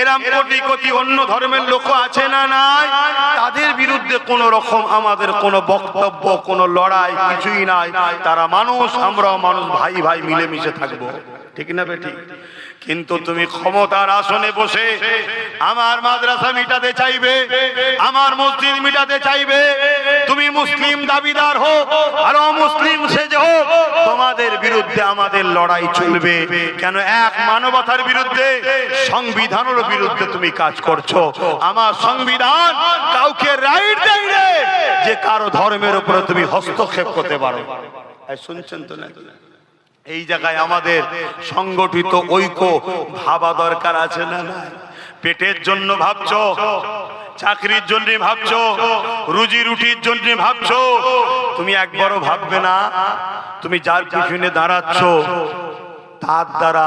এরকম কোটি কোটি অন্য ধর্মের লোক আছে না নাই? তাদের বিরুদ্ধে কোন রকম আমাদের কোনো বক্তব্য, কোনো লড়াই কিছুই নাই। তারা মানুষ, আমরাও মানুষ, ভাই ভাই মিলেমিশে থাকবো, ঠিক না বেঠিক? কিন্তু তুমি ক্ষমতার আসনে বসে আমার মাদ্রাসা মিটাতে চাইবে, আমার মসজিদ মিটাতে চাইবে। তুমি মুসলিম দাবিদার হোক আর অমুসলিম সেজে হোক, তোমাদের বিরুদ্ধে আমাদের লড়াই চলবে। কেন? এক মানবতার বিরুদ্ধে, সংবিধানের বিরুদ্ধে তুমি কাজ করছো। আমার সংবিধান কাউকে রাইট দেয় না যে কারো ধর্মের উপরে তুমি হস্তক্ষেপ করতে পারো। শুনছেন তো না? এই জায়গায় আমাদের সংগঠিত ঐক্য ভাবা দরকার আছে না? পেটের জন্য ভাবছো, চাকরির জন্য ভাবছো, রুজি রুটির জন্য ভাবছো, তুমি একবারও ভাববে না তুমি যার পিছনে দাঁড়াচ্ছ তার দ্বারা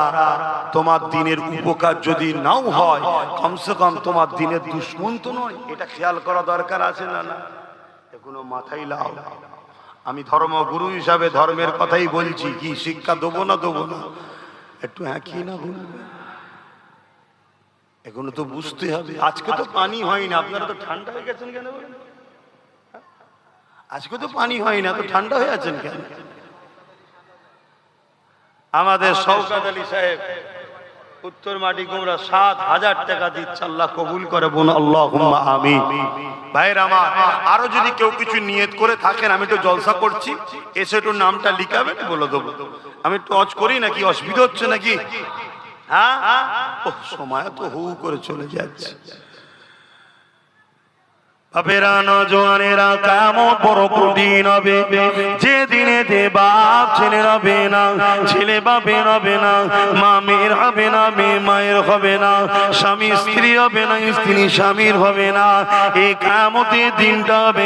তোমার দিনের উপকার যদি নাও হয়, কমসে কম তোমার দিনের দুশ্মন তো নয়। এটা খেয়াল করা দরকার আছে না? এগুলো মাথায় লাও। আমি ধর্মগুরু হিসাবে ধর্মের কথাই বলছি। কি শিক্ষা দেবো না দেবো না? একটু হ্যাঁ কি না বলবে, এগুলো তো বুঝতে হবে। আজকে তো পানি হয় না, আপনারা তো ঠান্ডা হয়ে গেছেন কেন? আজকে তো পানি হয় না, তো ঠান্ডা হয়ে আছেন কেন? আমাদের শওকত আলী সাহেব উত্তর মাটি কুমড়া ৭,০০০ টাকা দিচ্ছে, আল্লাহ কবুল করে বোন, আল্লাহুম্মা আমিন। ভাইয়ের আমার, আরো যদি কেউ কিছু নিয়ত করে থাকেন, আমি তো জলসা করছি, এসে একটু নামটা লিখাবেন, বলে দেবো। আমি টচ করি নাকি? অসুবিধা হচ্ছে নাকি? হ্যাঁ, সময় তো হু করে চলে যাচ্ছে। বাপেরা, নওজওয়ানেরা, কিয়ামত বড় কঠিন হবে। যে দিনে দে বাপ ছেলের হবে না, ছেলে বাপের হবে না, মা মেয়ের হবে না, মেয়ে মায়ের হবে না, স্বামী স্ত্রী হবে না, স্ত্রী স্বামীর হবে না। এই কিয়ামতের দিনটা হবে।